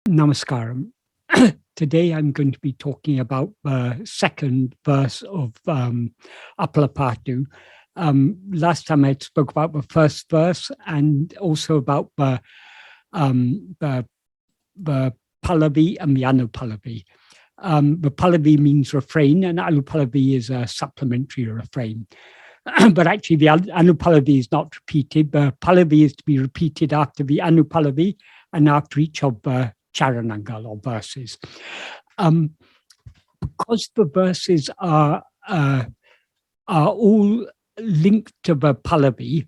Namaskaram. Today I'm going to be talking about the second verse of Appaḻa Pāṭṭu. Last time I spoke about the first verse and also about the Pallavi and the Anupallavi. The Pallavi means refrain and Anupallavi is a supplementary refrain. But actually the Anupallavi is not repeated. The Pallavi is to be repeated after the Anupallavi and after each of the Charanangal or verses. Because the verses are all linked to the Pallavi,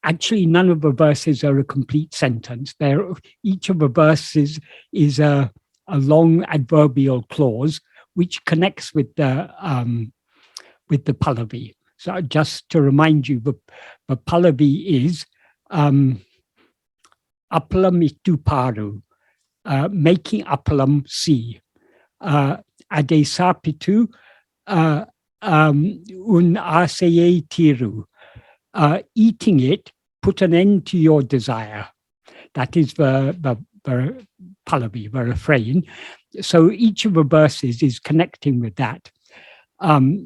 actually none of the verses are a complete sentence. Each of the verses is a long adverbial clause which connects with the Pallavi. So just to remind you, the Pallavi is Appaḻa Pāṭṭu, making appalam see. Adesapitu un asaye tiru. Eating it, put an end to your desire. That is the Pallavi, the refrain. So each of the verses is connecting with that. So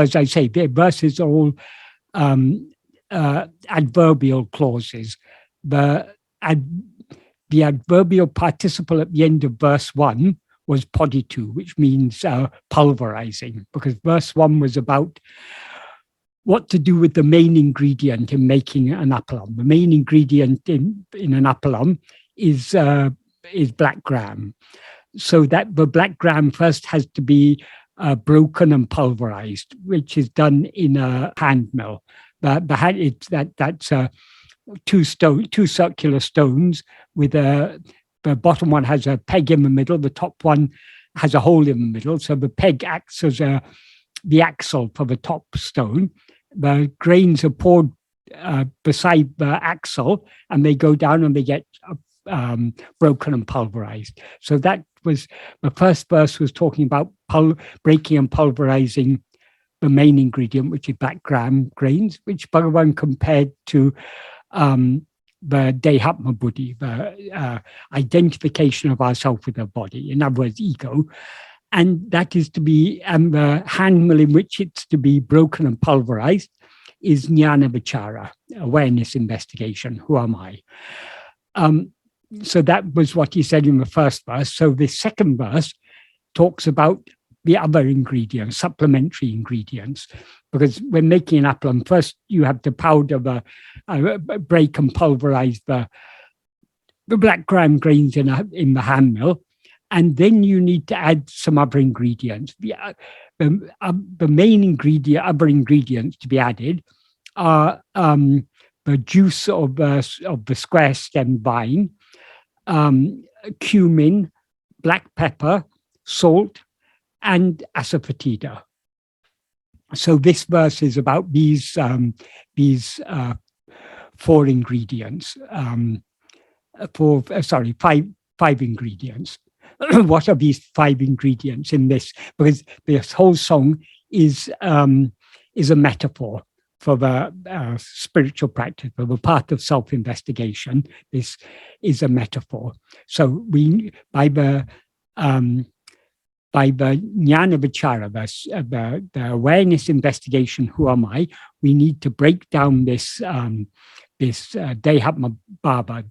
as I say, the verses are all adverbial clauses. The adverbial participle at the end of verse 1 was poditu, which means pulverizing, because verse 1 was about what to do with the main ingredient in making an appalam. The main ingredient in an appalam is black gram. So that the black gram first has to be broken and pulverized, which is done in a hand mill. That's two circular stones with the bottom one has a peg in the middle, the top one has a hole in the middle. So the peg acts as the axle for the top stone. The grains are poured beside the axle and they go down and they get broken and pulverized. So that was the first verse, was talking about breaking and pulverizing the main ingredient, which is black gram grains, which Bhagavan compared to the Dehatma Buddhi, the identification of ourselves with our body, in other words, ego. And that is to be, and the hand mill in which it's to be broken and pulverized is jnana vichara, awareness investigation. Who am I? So that was what he said in the first verse. So the second verse talks about the other ingredients, supplementary ingredients, because when making an appalam, first you have to powder break and pulverize the black gram grains in the hand mill, and then you need to add some other ingredients. The main other ingredients to be added are the juice of the square stem vine, cumin, black pepper, salt, and asafoetida. So this verse is about these four ingredients. Five ingredients. What are these five ingredients in this? Because this whole song is a metaphor for the spiritual practice, for the path of self-investigation. This is a metaphor. So by the jnana vichara, the awareness investigation, who am I, we need to break down this dehatma bhava,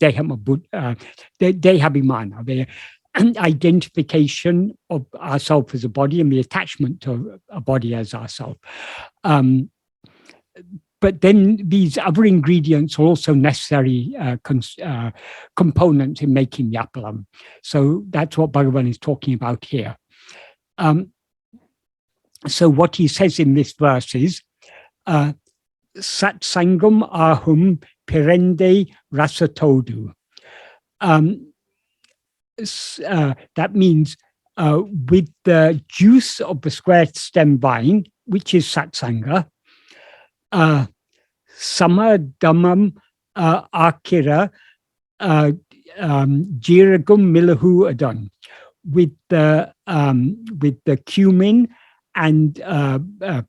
dehabhimana, the identification of ourself as a body and the attachment to a body as ourself. But then these other ingredients are also necessary components in making the appalam. So that's what Bhagavan is talking about here. So what he says in this verse is sat-saṅgam āhum piraṇḍai rasattoḍu. That means with the juice of the square stem vine, which is sat-saṅga, samadamam āhiṇṭṛa jīrakam miḻahu uḍaṉ. With the cumin and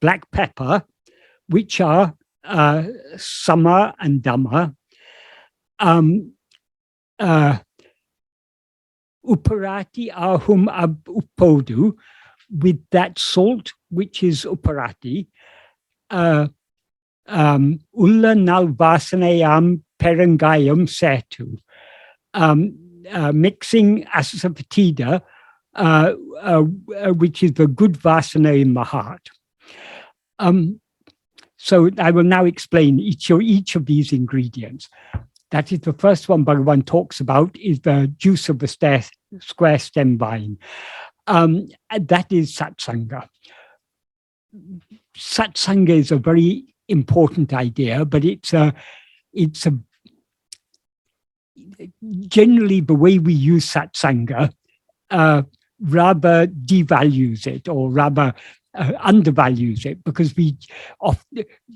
black pepper, which are śama and damam, ūparati āhum a-vv-uppōḍu, with that salt, which is ūparati, ḍuḻḷanal vāsaṇai yāmperuṅ cērttu, mixing asafoetida, which is the good vāsaṇai in the heart. So I will now explain each of these ingredients. That is the first one Bhagavan talks about, is the juice of the square stem vine. That is sat-saṅga. Sat-saṅga is a very important idea, but it's a generally the way we use sat-saṅga rather devalues it, or rather undervalues it, because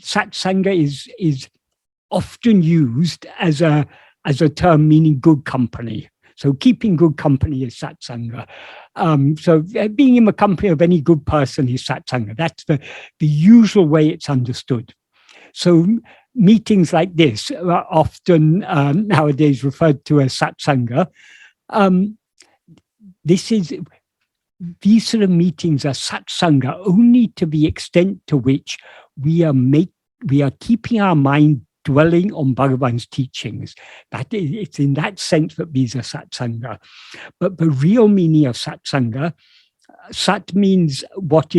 sat-saṅga is often used as a term meaning good company. So keeping good company is sat-saṅga. So being in the company of any good person is sat-saṅga. That's the usual way it's understood. So meetings like this are often nowadays referred to as sat-saṅga. These sort of meetings are sat-saṅga only to the extent to which we are keeping our mind dwelling on Bhagavan's teachings. It's in that sense that these are sat-saṅga. But the real meaning of sat-saṅga, sat means what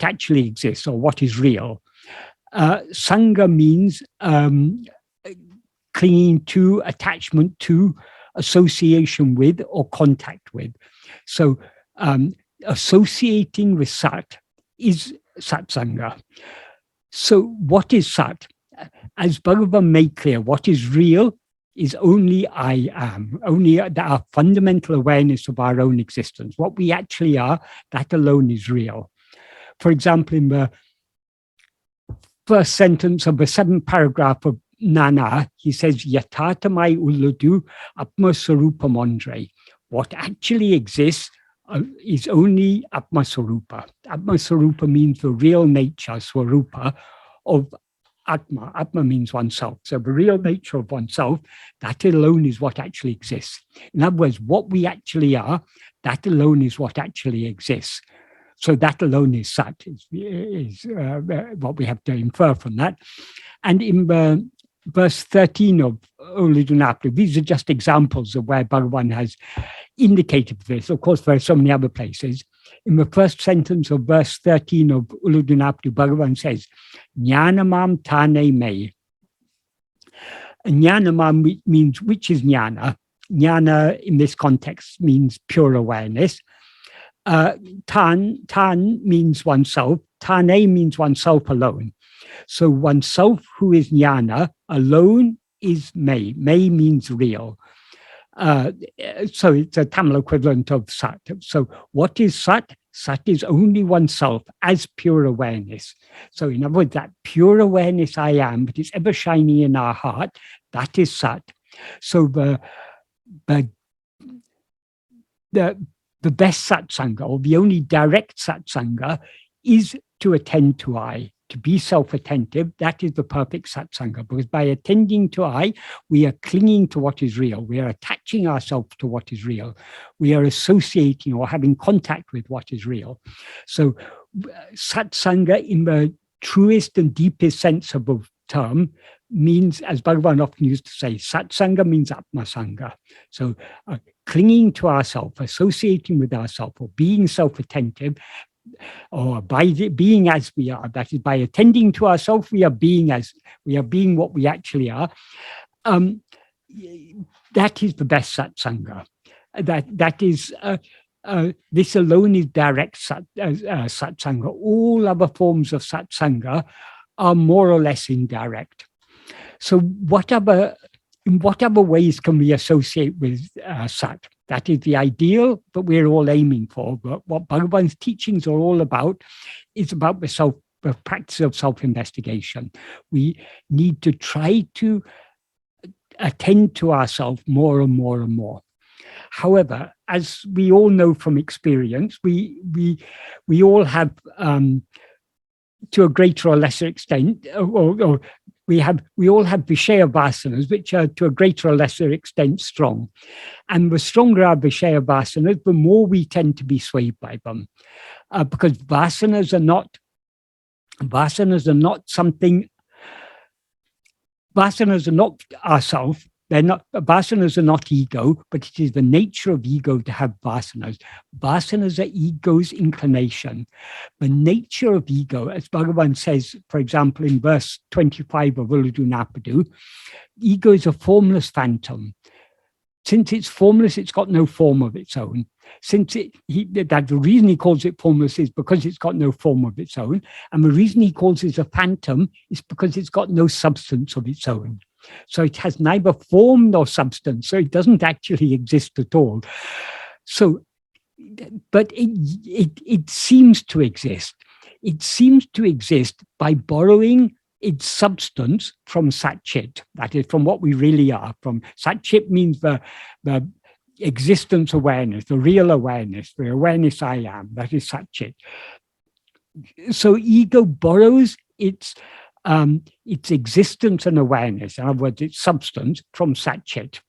actually exists, or what is real. Saṅga means clinging to, attachment to, association with, or contact with. So associating with sat is sat-saṅga. So what is sat? As Bhagavan made clear, what is real is only I am, only our fundamental awareness of our own existence. What we actually are, that alone is real. For example, in the first sentence of the 7th paragraph of Nana, he says, Yatātamai ulladu atma-sarupamondre. What actually exists is only atma-sarupa. Atma-sarupa means the real nature, swarupa, of Atma. Atma means oneself. So the real nature of oneself, that alone is what actually exists. In other words, what we actually are, that alone is what actually exists. So that alone is sat, is what we have to infer from that. And in verse 13 of uḍaṉ, these are just examples of where Bhagavan has indicated this. Of course, there are so many other places. In the first sentence of verse 13 of uḍaṉ, Bhagavan says, Jnanamam tane me. Jnanamam means, which is jnana. Jnana in this context means pure awareness. Tan means oneself. Tane means oneself alone. So oneself, who is jnana, alone is me. Me means real. So it's a Tamil equivalent of sat. So what is sat? Sat is only oneself as pure awareness. So in other words, that pure awareness I am, that is ever shining in our heart, that is sat. So the best satsanga, or the only direct satsanga, is to attend to I, to be self-attentive. That is the perfect satsanga, because by attending to I, we are clinging to what is real. We are attaching ourselves to what is real. We are associating or having contact with what is real. So satsanga, in the truest and deepest sense of the term, means, as Bhagavan often used to say, satsanga means atma-saṅga. So clinging to ourselves, associating with ourselves, or being self-attentive, or by being as we are, that is, by attending to ourselves, we are being what we actually are. That is the best satsanga. That is this alone is direct satsanga. All other forms of satsanga are more or less indirect. So in what other ways can we associate with sat? That is the ideal that we're all aiming for. But what Bhagavan's teachings are all about is about the practice of self-investigation. We need to try to attend to ourselves more and more and more. However, as we all know from experience, we all have, to a greater or lesser extent, or we all have Vishaya vasanas, which are to a greater or lesser extent strong. And the stronger our Vishaya vasanas, the more we tend to be swayed by them. Because vasanas are not something, vasanas are not ourself. They're not, vasanas are not ego, but it is the nature of ego to have vasanas. Vasanas are ego's inclination. The nature of ego, as Bhagavan says, for example, in verse 25 of Uḍaṇ, ego is a formless phantom. Since it's formless, it's got no form of its own. The reason he calls it formless is because it's got no form of its own. And the reason he calls it a phantom is because it's got no substance of its own. So it has neither form nor substance. So it doesn't actually exist at all. So, but it seems to exist. It seems to exist by borrowing its substance from sat-chit. That is, from what we really are. From sat-chit means the existence awareness, the real awareness, the awareness I am. That is sat-chit. So ego borrows its existence and awareness, in other words, its substance, from sat-chit,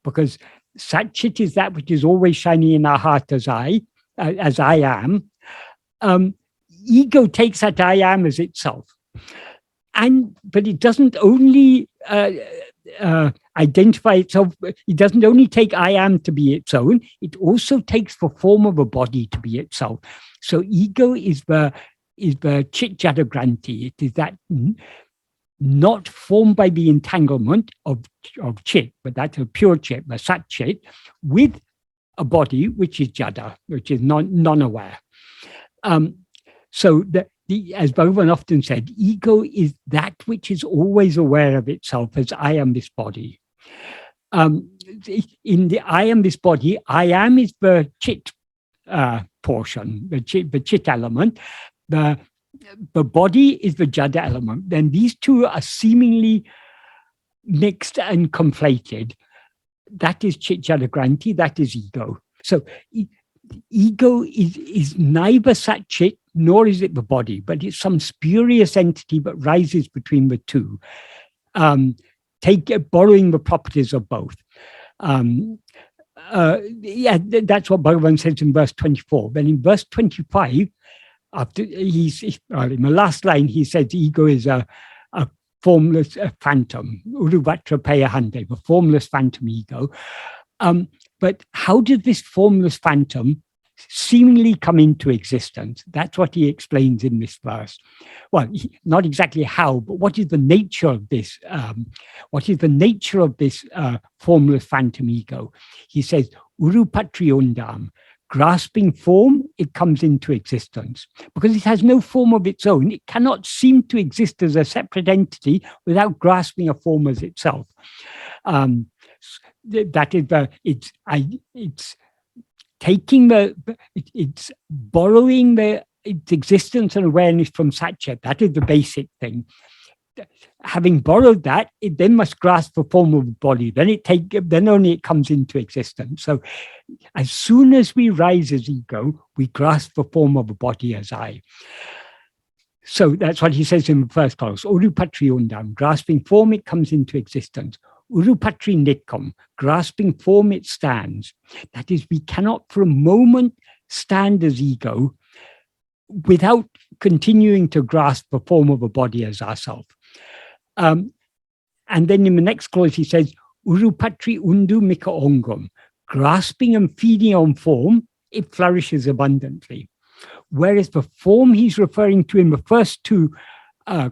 because sat-chit is that which is always shining in our heart as I am. Ego takes that I am as itself, but it doesn't only identify itself. It doesn't only take I am to be its own. It also takes the form of a body to be itself. So ego is the chit jada granti. It is that not formed by the entanglement of chit, but that's a pure chit, the sat chit, with a body which is jada, which is non-aware. So as Bhagavan often said, ego is that which is always aware of itself as I am this body. In the I am this body, I am is the chit portion, the chit element. The body is the jada element. Then these two are seemingly mixed and conflated. That is chit jada granti, that is ego. So ego is neither sat chit nor is it the body, but it's some spurious entity that rises between the two, borrowing the properties of both. That's what Bhagavan says in verse 24. Then in verse 25, after in the last line, he says ego is a formless phantom, uruvatra the formless phantom ego. But how did this formless phantom seemingly come into existence? That's what he explains in this verse. Well, not exactly how, but what is the nature of this? What is the nature of this formless phantom ego? He says, urupatri, grasping form, it comes into existence. Because it has no form of its own, it cannot seem to exist as a separate entity without grasping a form as itself. That is it's taking it's borrowing its existence and awareness from sat-chit. That is the basic thing. Having borrowed that, it then must grasp the form of the body. Then only it comes into existence. So as soon as we rise as ego, we grasp the form of a body as I. So that's what he says in the first clause. Urupatri, grasping form, it comes into existence. Urupatri nitkam, grasping form, it stands. That is, we cannot for a moment stand as ego without continuing to grasp the form of a body as ourself. And then in the next clause he says, urupatri undu mika ongam, grasping and feeding on form, it flourishes abundantly. Whereas the form he's referring to in the first two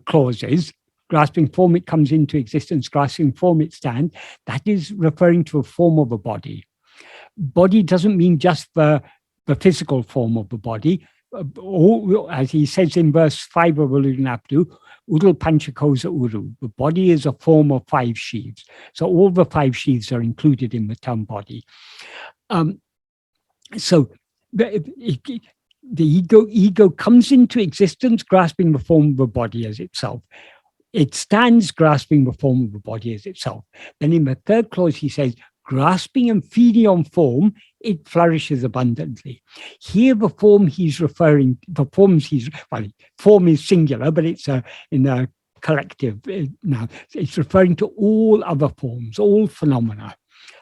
clauses, grasping form, it comes into existence, grasping form, it stands, that is referring to a form of a body. Body doesn't mean just the physical form of the body. As he says in verse 5 of Uḍaṇ, Udal Panchakosa Uru, the body is a form of 5 sheaths. So all the 5 sheaths are included in the term body. So the ego comes into existence grasping the form of the body as itself. It stands grasping the form of the body as itself. Then in the third clause he says, grasping and feeding on form, it flourishes abundantly. Here the form he's referring, form is singular, but it's in the collective now. It's referring to all other forms, all phenomena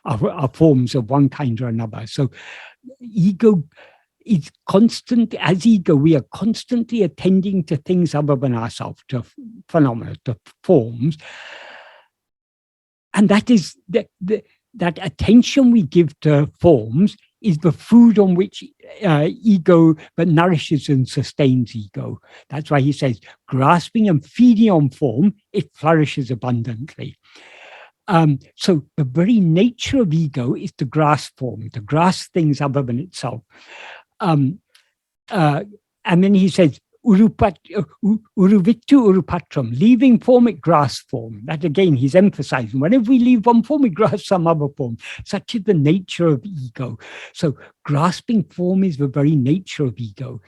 are forms of one kind or another. So ego is constant. As ego, we are constantly attending to things other than ourselves, to phenomena, to forms. And that is that attention we give to forms is the food on which ego, but nourishes and sustains ego. That's why he says, grasping and feeding on form, it flourishes abundantly. So the very nature of ego is to grasp form, to grasp things other than itself. And then he says, uruvittu urupatram, leaving form, it grasps form. That again, he's emphasizing. Whenever we leave one form, we grasp some other form. Such is the nature of ego. So grasping form is the very nature of ego.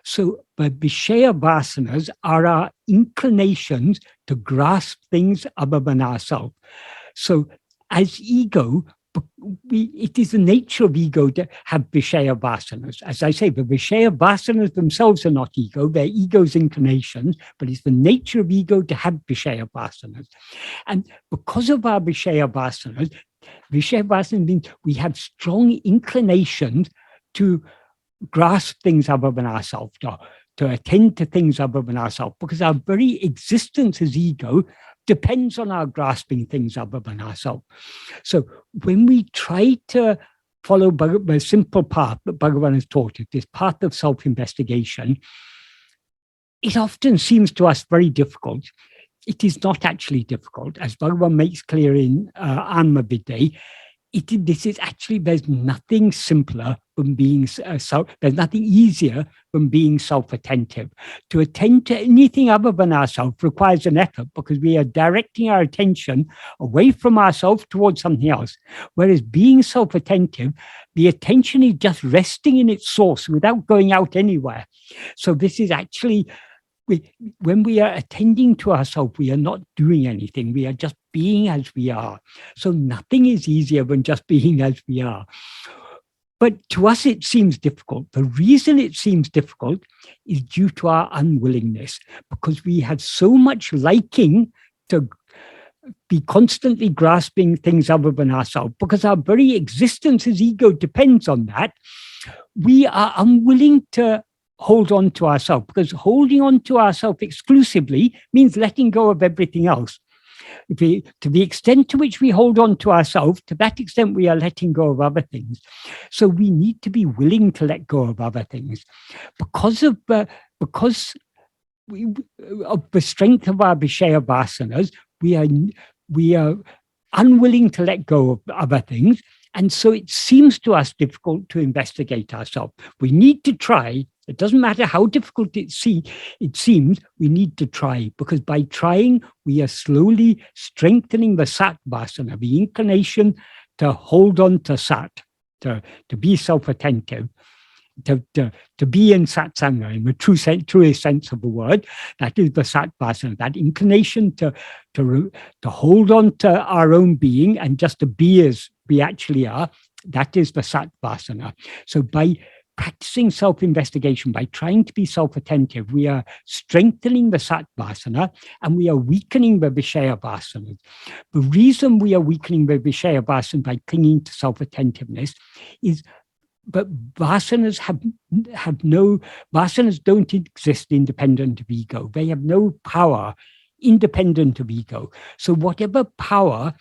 So the Vishaya vasanas are our inclinations to grasp things other than ourselves. So as ego, it is the nature of ego to have Vishaya vasanas. As I say, the Vishaya vasanas themselves are not ego, they're ego's inclinations, but it's the nature of ego to have Vishaya vasanas. And because of our Vishaya vasanas means we have strong inclinations to grasp things other than ourselves, to attend to things other than ourselves, because our very existence as ego depends on our grasping things other than ourselves. So when we try to follow the simple path that Bhagavan has taught us, this path of self-investigation, it often seems to us very difficult. It is not actually difficult. As Bhagavan makes clear in āhum, this is actually, there's nothing simpler than being there's nothing easier than being self-attentive. To attend to anything other than ourselves requires an effort, because we are directing our attention away from ourselves towards something else. Whereas being self-attentive, the attention is just resting in its source without going out anywhere. So this is actually, when we are attending to ourselves, we are not doing anything. We are just being as we are. So nothing is easier than just being as we are. But to us, it seems difficult. The reason it seems difficult is due to our unwillingness, because we have so much liking to be constantly grasping things other than ourselves, because our very existence as ego depends on that. We are unwilling to hold on to ourselves, because holding on to ourselves exclusively means letting go of everything else. To the extent to which we hold on to ourselves, to that extent we are letting go of other things. So we need to be willing to let go of other things. Because of the strength of our Vishaya vasanas, we are unwilling to let go of other things. And so it seems to us difficult to investigate ourselves. We need to try. It doesn't matter how difficult it seems, we need to try, because by trying, we are slowly strengthening the sat vasana, the inclination to hold on to sat, to be self-attentive, to be in sat-saṅga, in the truest sense of the word. That is the sat vasana, that inclination to hold on to our own being and just to be as we actually are. That is the sat vasana. So by practicing self-investigation, by trying to be self-attentive, we are strengthening the sat vasana and we are weakening the Vishaya vasana. The reason we are weakening the Vishaya vasana by clinging to self-attentiveness is that vasanas don't exist independent of ego. They have no power independent of ego. So whatever power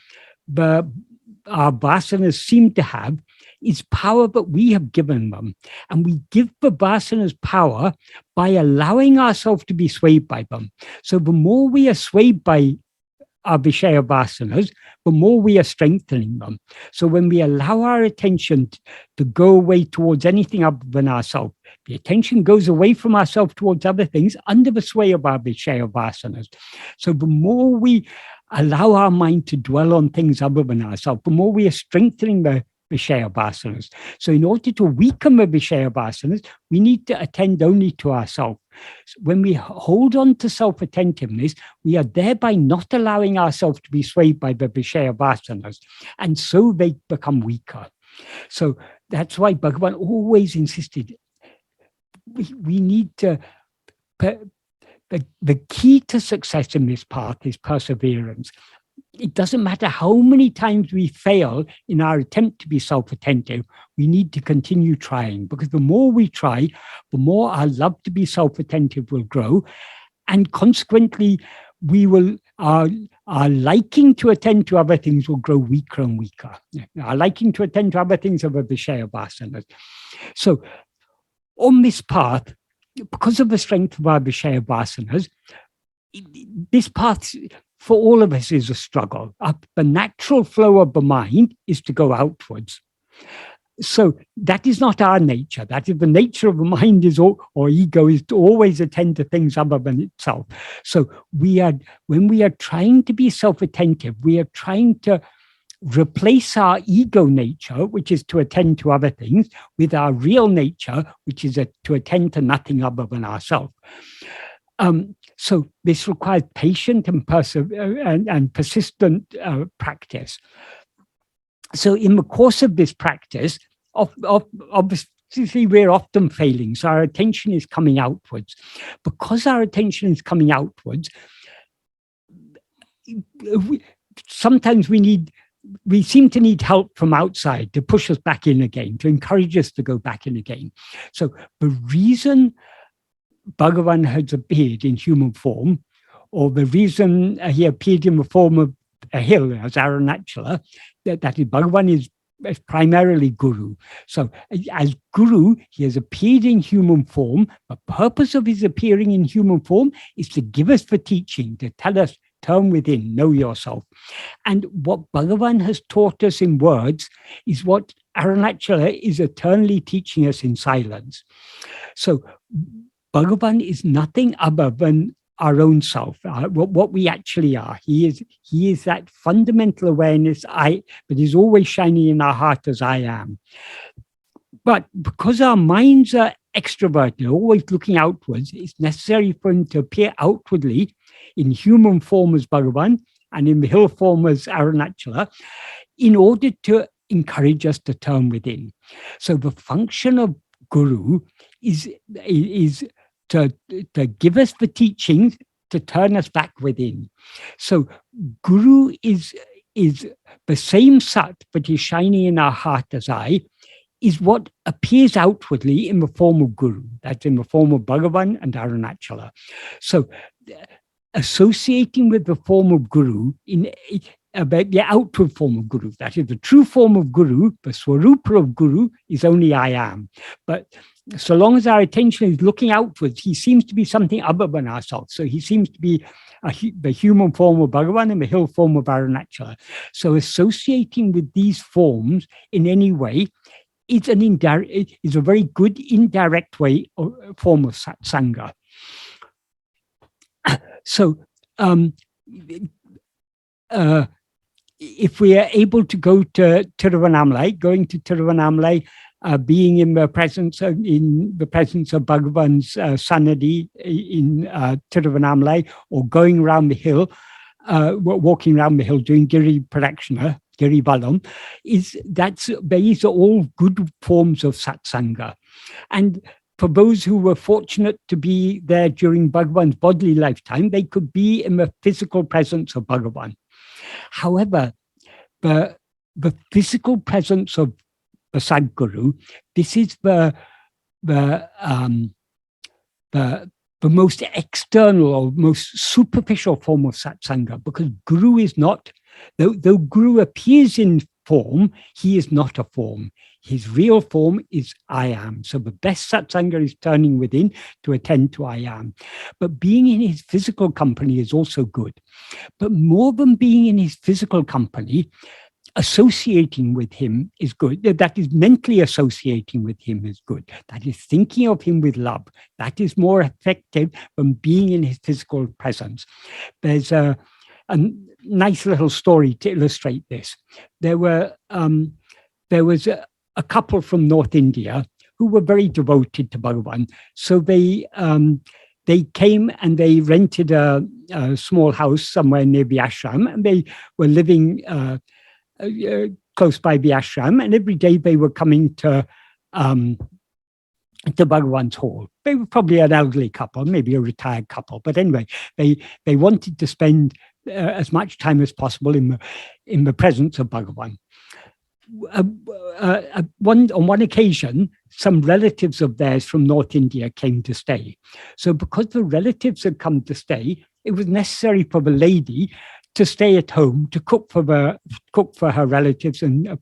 our vasanas seem to have is power that we have given them. And we give the vasanas power by allowing ourselves to be swayed by them. So the more we are swayed by our Vishaya vasanas, the more we are strengthening them. So when we allow our attention to go away towards anything other than ourselves, the attention goes away from ourselves towards other things under the sway of our Vishaya vasanas. So the more we allow our mind to dwell on things other than ourselves, the more we are strengthening the Vishaya vasanas. So in order to weaken the Vishaya vasanas, we need to attend only to ourselves. When we hold on to self-attentiveness, we are thereby not allowing ourselves to be swayed by the Vishaya vasanas, and so they become weaker. So that's why Bhagavan always insisted we need to the key to success in this path is perseverance. It doesn't matter how many times we fail in our attempt to be self-attentive, we need to continue trying, because the more we try, the more our love to be self-attentive will grow. And consequently, our liking to attend to other things will grow weaker and weaker. Our liking to attend to other things are the Vishaya vasanas. So on this path, because of the strength of our Vishaya vasanas, this path for all of us is a struggle. The natural flow of the mind is to go outwards. So that is not our nature. That is the nature of the mind or ego is to always attend to things other than itself. So when we are trying to be self-attentive, we are trying to replace our ego nature, which is to attend to other things, with our real nature, which is to attend to nothing other than ourselves. So this requires patient and persistent practice. So in the course of this practice, obviously we're often failing. So our attention is coming outwards. Because our attention is coming outwards, sometimes we seem to need help from outside to push us back in again, to encourage us to go back in again. So the reason Bhagavan has appeared in human form, or the reason he appeared in the form of a hill as āhiṉṭṛa, that is, Bhagavan is primarily Guru. So as Guru, he has appeared in human form. The purpose of his appearing in human form is to give us the teaching, to tell us, turn within, know yourself. And what Bhagavan has taught us in words is what āhiṇṭṛa is eternally teaching us in silence. So Bhagavan is nothing other than our own self, what we actually are. He is that fundamental awareness that is always shining in our heart as I am. But because our minds are extroverted, always looking outwards, it's necessary for him to appear outwardly in human form as Bhagavan and in the hill form as āhiṇṭṛa, in order to encourage us to turn within. So the function of Guru is to give us the teachings to turn us back within. So Guru is the same Sat, but is shining in our heart as I, is what appears outwardly in the form of Guru. That's in the form of Bhagavan and āhiṇṭṛa. So associating with the form of Guru, about the outward form of Guru, that is the true form of Guru, the Swarupa of Guru is only I am. But so long as our attention is looking outwards, he seems to be something other than ourselves. So he seems to be the human form of Bhagavan and the hill form of āhiṇṭṛa. So associating with these forms in any way is a very good indirect form of sat-saṅga. So if we are able to go to Tiruvannāmalai, going to Tiruvannāmalai, being in the presence of Bhagavan's Sannidhi in Tiruvannāmalai, or going around the hill, walking around the hill, doing Giri Pradakshina, Giri Balam, these are all good forms of sat-saṅga. And for those who were fortunate to be there during Bhagavan's bodily lifetime, they could be in the physical presence of Bhagavan. However, the physical presence of the Sadguru, this is the most external or most superficial form of sat-saṅga, because Guru is not, though Guru appears in form, he is not a form. His real form is I am. So the best sat-saṅga is turning within to attend to I am. But being in his physical company is also good. But more than being in his physical company, associating with him is good. That is, mentally associating with him is good. That is, thinking of him with love. That is more effective than being in his physical presence. There's a nice little story to illustrate this. There was a couple from North India who were very devoted to Bhagavan. So they came and they rented a small house somewhere near the ashram, and they were living close by the ashram, and every day they were coming to to Bhagavan's hall. They were probably an elderly couple, maybe a retired couple, but anyway, they wanted to spend as much time as possible in the presence of Bhagavan. On one occasion, some relatives of theirs from North India came to stay. So because the relatives had come to stay, it was necessary for the lady to stay at home to cook for her relatives and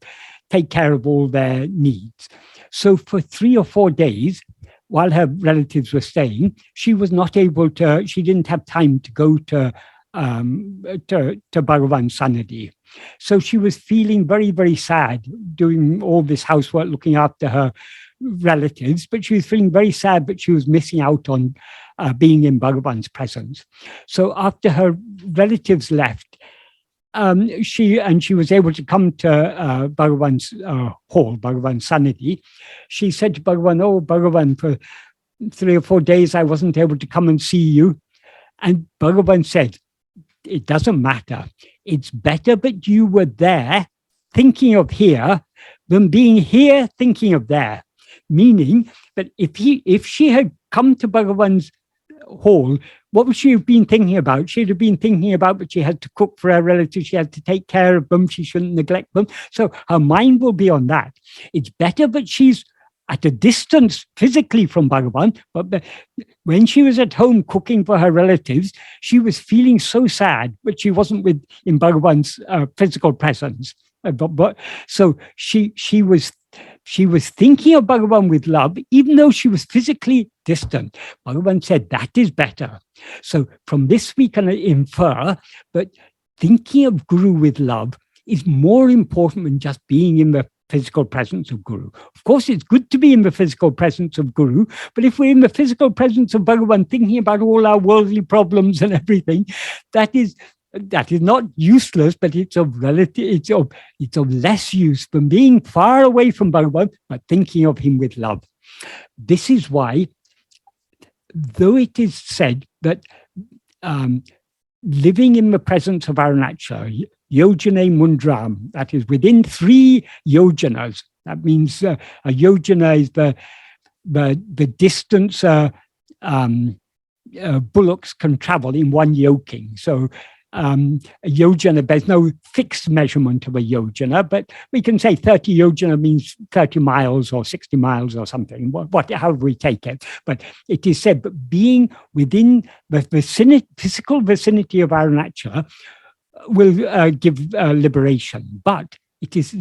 take care of all their needs. So for 3 or 4 days, while her relatives were staying, she didn't have time to go to Bhagavan's Sannidhi. So she was feeling very, very sad doing all this housework, looking after her relatives, but she was feeling very sad that she was missing out on being in Bhagavan's presence. So after her relatives left, she was able to come to Bhagavan's hall, Bhagavan's Sannidhi. She said to Bhagavan, "Oh, Bhagavan, for 3 or 4 days I wasn't able to come and see you." And Bhagavan said, "It doesn't matter. It's better that you were there thinking of here than being here thinking of there." Meaning that if she had come to Bhagavan's hall, what would she have been thinking about? She'd have been thinking about that she had to cook for her relatives, she had to take care of them, she shouldn't neglect them. So her mind will be on that. It's better that she's at a distance physically from Bhagavan, but when she was at home cooking for her relatives, she was feeling so sad, but she wasn't in Bhagavan's physical presence. So she was thinking of Bhagavan with love, even though she was physically distant. Bhagavan said that is better. So from this we can infer that thinking of Guru with love is more important than just being in the physical presence of Guru. Of course, it's good to be in the physical presence of Guru, but if we're in the physical presence of Bhagavan, thinking about all our worldly problems and everything, that is not useless, but it's of less use than being far away from Bhagavan, but thinking of him with love. This is why, though it is said that living in the presence of Arunachala, yojane mundram, that is within 3 yojanas. That means a yojana is the distance bullocks can travel in one yoking. So a yojana, there's no fixed measurement of a yojana, but we can say 30 yojana means 30 miles or 60 miles or something, however we take it. But it is said that being within the physical vicinity of Arunachala will give liberation. But it's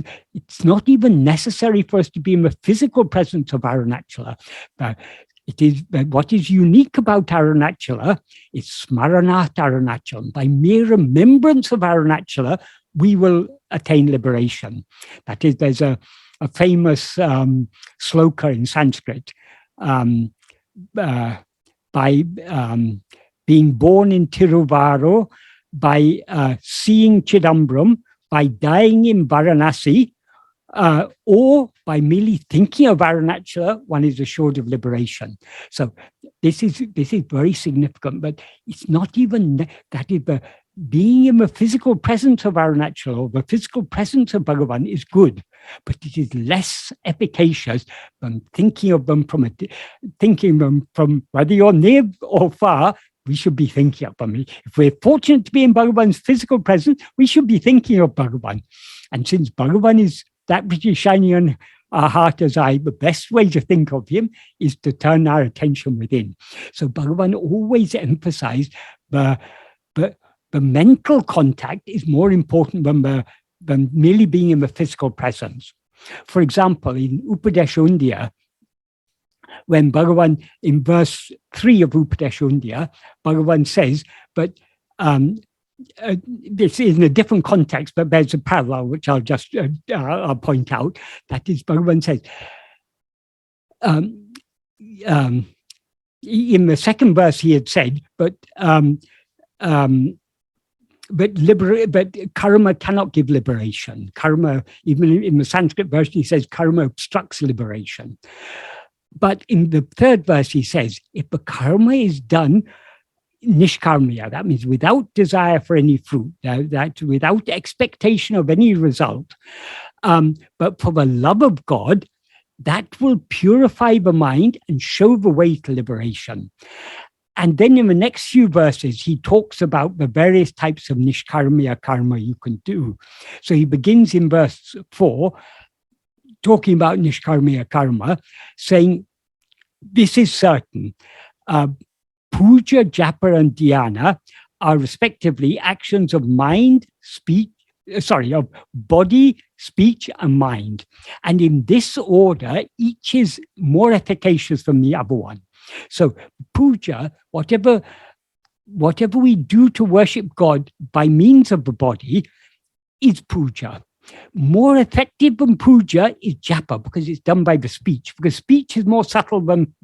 not even necessary for us to be in the physical presence of Arunachala. What is unique about Arunachala is smaranat Arunachala. By mere remembrance of Arunachala, we will attain liberation. That is, there's a famous sloka in Sanskrit. By being born in Tiruvaro, by seeing Chidambaram, by dying in Varanasi, or by merely thinking of Arunachala, one is assured of liberation. So this is very significant, but it's not even that is the being in the physical presence of Arunachala or the physical presence of Bhagavan is good, but it is less efficacious than thinking of them from whether you're near or far. We should be thinking of them. If we're fortunate to be in Bhagavan's physical presence, we should be thinking of Bhagavan. And since Bhagavan is that which is shining on our heart as eye, the best way to think of him is to turn our attention within. So Bhagavan always emphasized the mental contact is more important than merely being in the physical presence. For example, in Upadesha, when Bhagavan, in verse 3 of Upadesha, Bhagavan says, but this is in a different context, but there's a parallel which I'll just I'll point out. That is, Bhagavan says, in the second verse he had said, but karma cannot give liberation. Karma, even in the Sanskrit version, he says karma obstructs liberation. But in the third verse, he says, if the karma is done nishkarmiya, that means without desire for any fruit, that without expectation of any result, but for the love of God, that will purify the mind and show the way to liberation. And then in the next few verses, he talks about the various types of nishkarmiya karma you can do. So he begins in verse 4, talking about nishkarmiya karma, saying, this is certain. Puja, japa, and dhyana are respectively actions of mind, of body, speech, and mind. And in this order, each is more efficacious than the other one. So puja, whatever we do to worship God by means of the body is puja. More effective than puja is japa, because it's done by the speech, because speech is more subtle than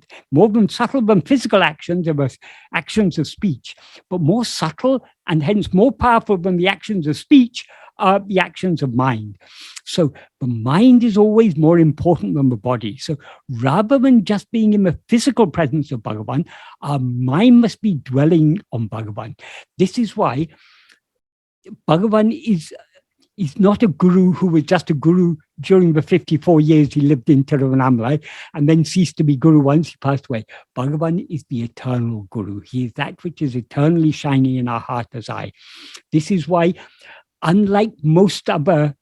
physical actions. There are actions of speech, but more subtle and hence more powerful than the actions of speech are the actions of mind. So the mind is always more important than the body. So rather than just being in the physical presence of Bhagavan, our mind must be dwelling on Bhagavan. This is why Bhagavan is not a guru who was just a guru during the 54 years he lived in Tiruvannamalai and then ceased to be guru once he passed away. Bhagavan is the eternal guru. He is that which is eternally shining in our heart as eye. This is why, unlike most other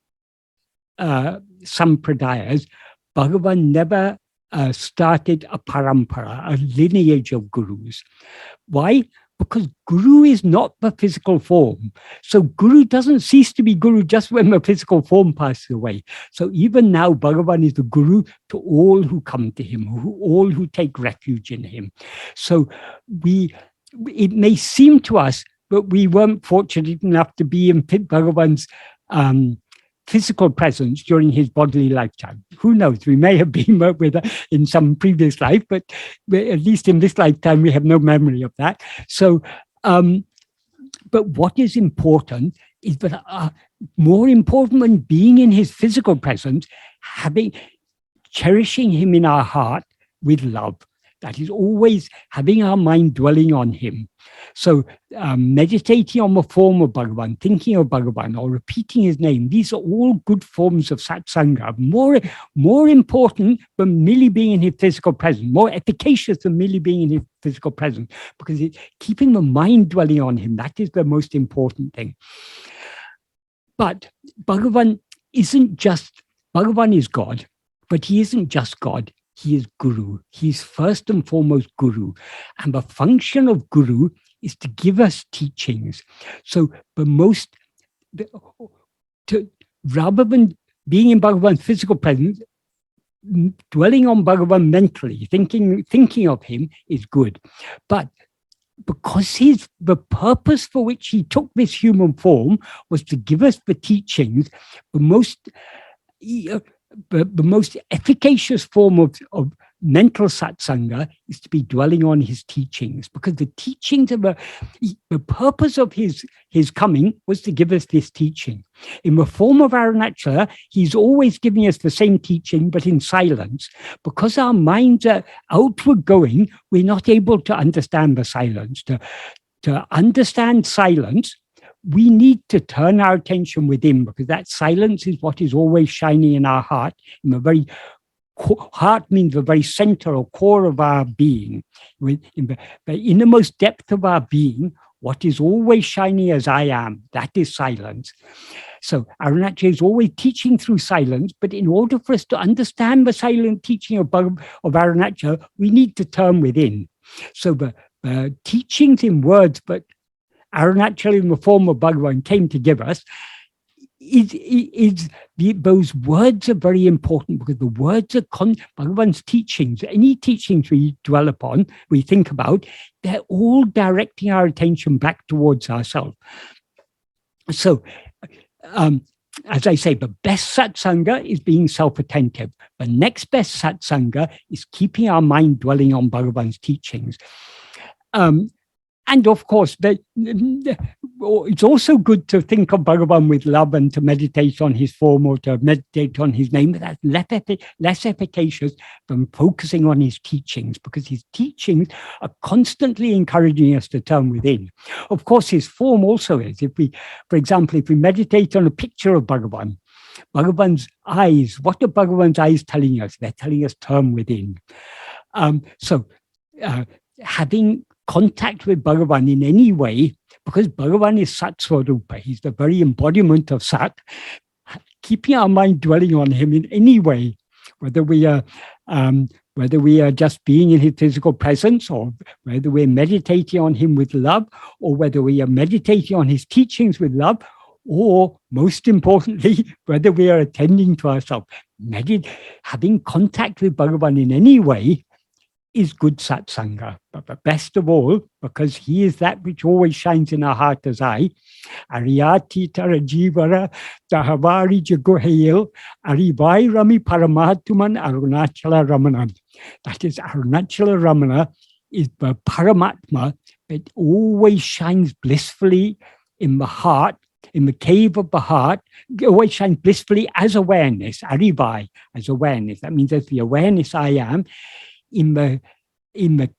sampradayas, Bhagavan never started a parampara, a lineage of gurus. Why? Because guru is not the physical form. So guru doesn't cease to be guru just when the physical form passes away. So even now, Bhagavan is the guru to all who come to him, all who take refuge in him. So it may seem to us that we weren't fortunate enough to be in Bhagavan's physical presence during his bodily lifetime. Who knows? We may have been with in some previous life, but at least in this lifetime, we have no memory of that. So, but what is important is that more important than being in his physical presence, cherishing him in our heart with love. That is always having our mind dwelling on him. So meditating on the form of Bhagavan, thinking of Bhagavan, or repeating his name, these are all good forms of sat-saṅga, more important than merely being in his physical presence, more efficacious than merely being in his physical presence, because it's keeping the mind dwelling on him. That is the most important thing. But Bhagavan is God, but he isn't just God. He is Guru. He's first and foremost Guru. And the function of Guru is to give us teachings. So rather than being in Bhagavan's physical presence, dwelling on Bhagavan mentally, thinking of him is good. But because the purpose for which he took this human form was to give us the teachings, the most efficacious form of mental satsanga is to be dwelling on his teachings, because the teachings of the purpose of his coming was to give us this teaching. In the form of āhiṇṭṛa, he's always giving us the same teaching, but in silence. Because our minds are outward going, we're not able to understand the silence. To understand silence, we need to turn our attention within, because that silence is what is always shining in our heart. In the very heart means the very center or core of our being. In the innermost depth of our being, what is always shining as I am, that is silence. So āhiṇṭṛa is always teaching through silence, but in order for us to understand the silent teaching of āhiṇṭṛa, we need to turn within. So the teachings in words, but āhiṇṭṛa in the form of Bhagavan came to give us, those words are very important, because the words are Bhagavan's teachings. Any teachings we dwell upon, we think about, they're all directing our attention back towards ourselves. So, as I say, the best satsanga is being self-attentive. The next best satsanga is keeping our mind dwelling on Bhagavan's teachings. And of course, it's also good to think of Bhagavan with love and to meditate on his form or to meditate on his name, but that's less efficacious than focusing on his teachings, because his teachings are constantly encouraging us to turn within. Of course, his form also is. For example, if we meditate on a picture of Bhagavan, Bhagavan's eyes, what are Bhagavan's eyes telling us? They're telling us turn within. Having contact with Bhagavan in any way, because Bhagavan is Sat Swarupa, he's the very embodiment of Sat, keeping our mind dwelling on him in any way, whether we are just being in his physical presence, or whether we're meditating on him with love, or whether we are meditating on his teachings with love, or most importantly, whether we are attending to ourselves. Having contact with Bhagavan in any way is good satsanga. But best of all, because he is that which always shines in our heart as I, Ariyati Tarajivara Tahavari Jagohail Arivai Rami Paramatuman Arunachala Ramana. That is, Arunachala Ramana is the Paramatma that always shines blissfully in the heart, in the cave of the heart, always shines blissfully as awareness, Arivai, as awareness. That means as the awareness I am, in the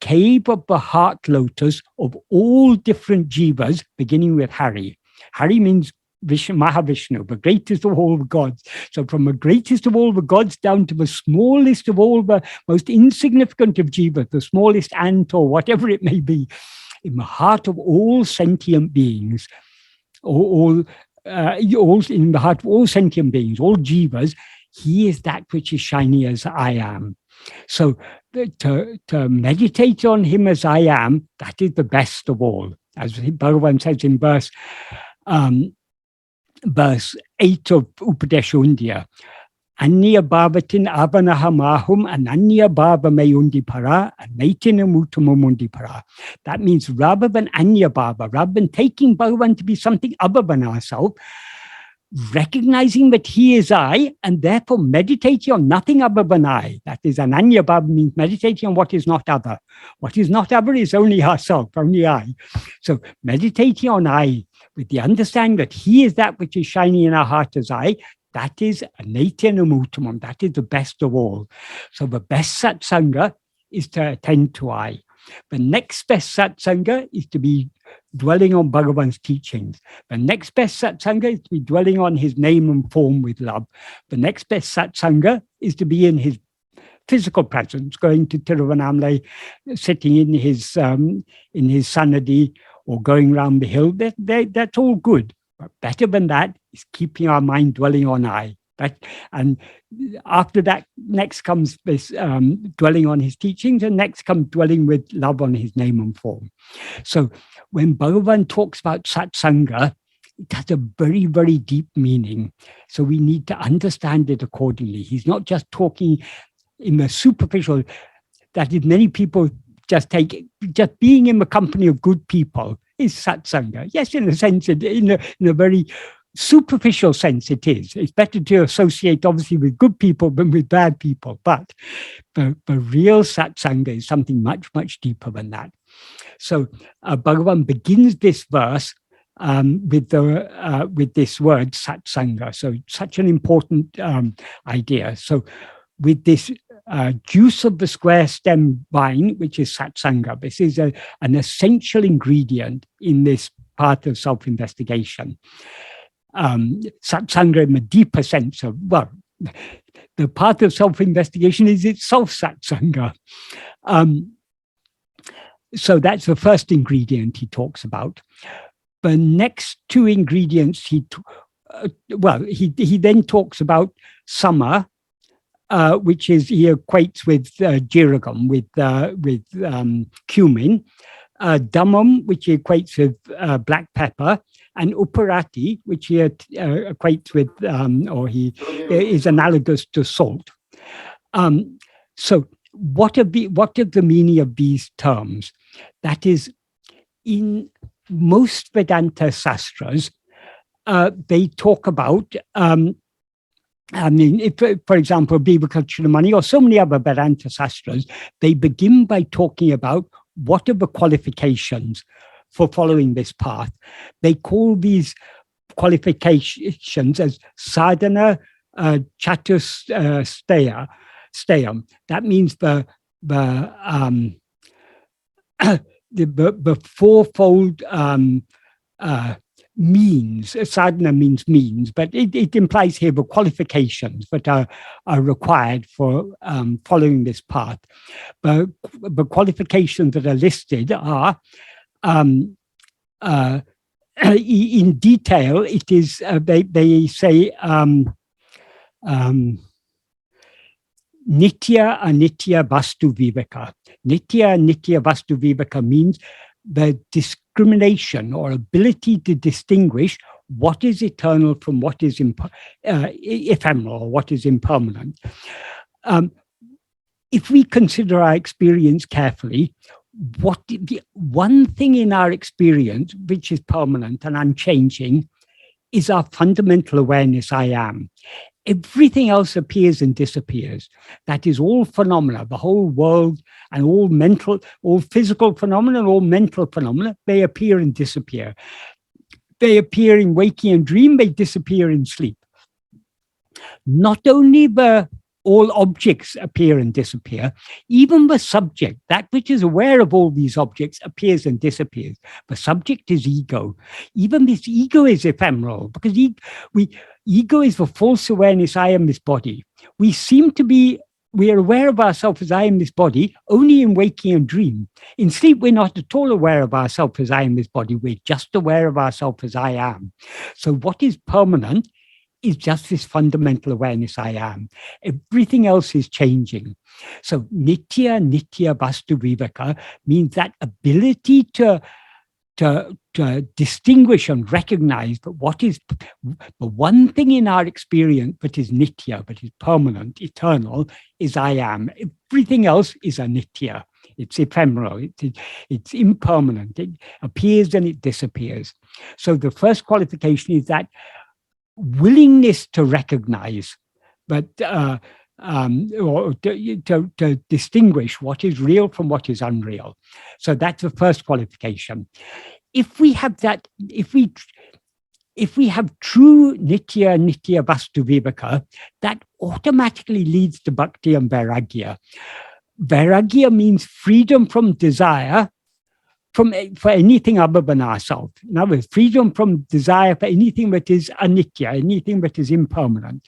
cave of the heart lotus of all different jivas, beginning with Hari. Hari means Mahavishnu, the greatest of all the gods. So from the greatest of all the gods down to the smallest of all the most insignificant of jivas, the smallest ant or whatever it may be, in the heart of all sentient beings, all in the heart of all sentient beings, all jivas, he is that which is shiny as I am. So to meditate on him as I am, that is the best of all. As Bhagavan says in verse 8 of Upadesha, Anya bhavatin avanaha māhum ananya bhava mayundi para anaitina mutamamundi para. That means rather than anya bhava, rather than taking Bhagavan to be something other than ourselves, recognizing that he is I, and therefore meditating on nothing other than I. That is, ananya bhava means meditating on what is not other. What is not other is only ourself, only I. So meditating on I, with the understanding that he is that which is shining in our heart as I, that is anaitanamuttamam, that is the best of all. So the best satsanga is to attend to I. The next best satsanga is to be dwelling on Bhagavan's teachings. The next best satsanga is to be dwelling on his name and form with love. The next best satsanga is to be in his physical presence, going to Tiruvannamalai, sitting in his sanadi, or going round the hill. That's all good. But better than that is keeping our mind dwelling on I. And after that, next comes this dwelling on his teachings, and next comes dwelling with love on his name and form. So when Bhagavan talks about satsanga, it has a very, very deep meaning. So we need to understand it accordingly. He's not just talking in the superficial, that is, many people just being in the company of good people is satsanga. Yes, in a sense, in a very superficial sense it is. It's better to associate obviously with good people than with bad people, but the real satsanga is something much, much deeper than that. So Bhagavan begins this verse with this word satsanga. So such an important idea. So with this juice of the square stem vine, which is satsanga, this is an essential ingredient in this part of self-investigation. Satsanga in the deeper sense of, well, the part of self-investigation is itself satsanga. So that's the first ingredient he talks about. The next two ingredients, he then talks about śama, which is, he equates with jīrakam, with cumin, damam, which he equates with black pepper, and uḍaṉ, which he equates with, or he is analogous to salt. So what are the meaning of these terms? That is, in most Vedanta sastras, they talk about, if, for example, Vivekachudamani or so many other Vedanta sastras, they begin by talking about what are the qualifications for following this path. They call these qualifications as sadhana chatushtayam. That means the fourfold means. Sadhana means means, but it implies here the qualifications that are required for following this path. But the qualifications that are listed are, in detail, it is, they say, Nitya anitya vastu viveka. Nitya anitya vastu viveka means the discrimination or ability to distinguish what is eternal from what is ephemeral, or what is impermanent. If we consider our experience carefully, what the one thing in our experience which is permanent and unchanging is our fundamental awareness, I am. Everything else appears and disappears. That is all phenomena, the whole world, and all mental, all physical phenomena, all mental phenomena, they appear and disappear. They appear in waking and dream, they disappear in sleep. Not only all objects appear and disappear, even the subject, that which is aware of all these objects, appears and disappears. The subject is ego. Even this ego is ephemeral, because ego is the false awareness, I am this body. We are aware of ourselves as I am this body only in waking and dream. In sleep, we're not at all aware of ourselves as I am this body. We're just aware of ourselves as I am. So what is permanent is just this fundamental awareness, I am. Everything else is changing. So nitya vastu viveka means that ability to distinguish and recognize that what is the one thing in our experience that is nitya, that is permanent, eternal, is I am. Everything else is anitya. It's ephemeral. It's impermanent. It appears and it disappears. So the first qualification is that willingness to recognize, but or to distinguish what is real from what is unreal. So that's the first qualification. If we have that, if we have true nitya vastu viveka, that automatically leads to bhakti and vairagya. Vairagya means freedom from desire for anything other than ourselves. In other words, freedom from desire for anything that is anitya, anything that is impermanent.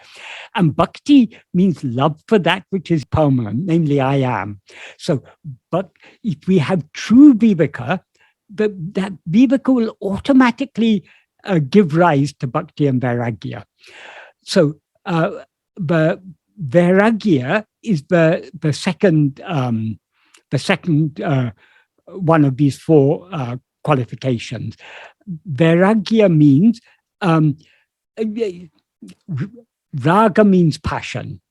And bhakti means love for that which is permanent, namely I am. So, but if we have true viveka, that viveka will automatically give rise to bhakti and vairagya. So the vairagya is the second one of these four qualifications. Vairagya means, raga means passion,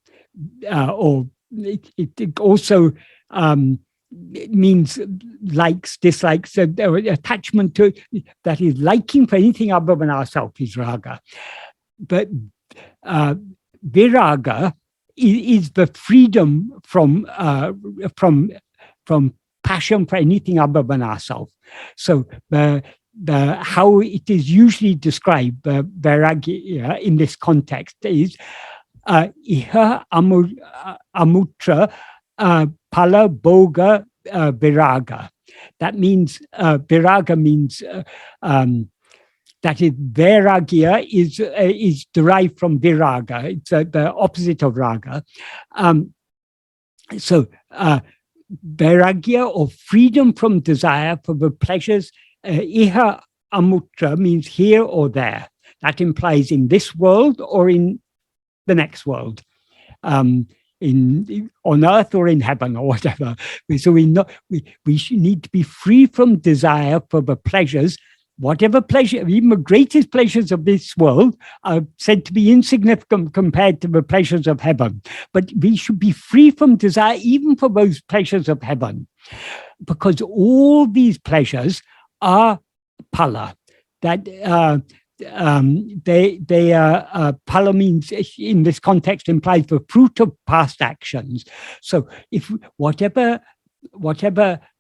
or it also means likes, dislikes, attachment to, that is liking for anything other than ourselves is raga. But viraga is the freedom from passion for anything other than ourselves. So how it is usually described, vairagya in this context is iha amutra pala boga viraga. That means viraga means that is vairagya is derived from viraga. It's the opposite of raga. So vairagya, or freedom from desire for the pleasures, iha amutra means here or there. That implies in this world or in the next world, on earth or in heaven or whatever. So we need to be free from desire for the pleasures. Whatever pleasure, even the greatest pleasures of this world are said to be insignificant compared to the pleasures of heaven. But we should be free from desire even for those pleasures of heaven, because all these pleasures are pala. That they are pala means in this context implies the fruit of past actions. So if whatever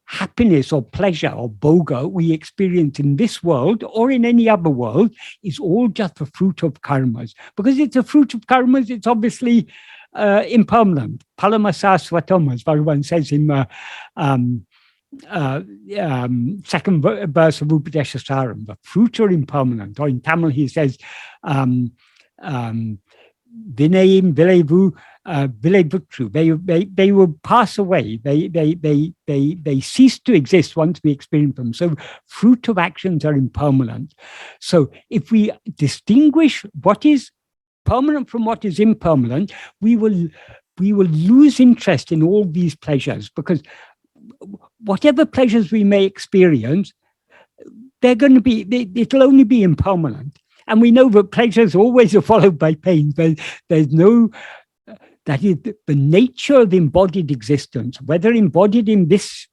happiness or pleasure or boga we experience in this world or in any other world is all just the fruit of karmas. Because it's a fruit of karmas, it's obviously impermanent. Palamasa swatam, as Bhagavan says in second verse of Upadeshasaram, the fruit are impermanent. Or in Tamil, he says, Vinayim Vilevu Vilevutru. They will pass away. They cease to exist once we experience them. So fruit of actions are impermanent. So if we distinguish what is permanent from what is impermanent, we will lose interest in all these pleasures, because whatever pleasures we may experience, it'll only be impermanent. And we know that pleasures always are followed by pain. There's no, that is the nature of embodied existence, whether embodied in this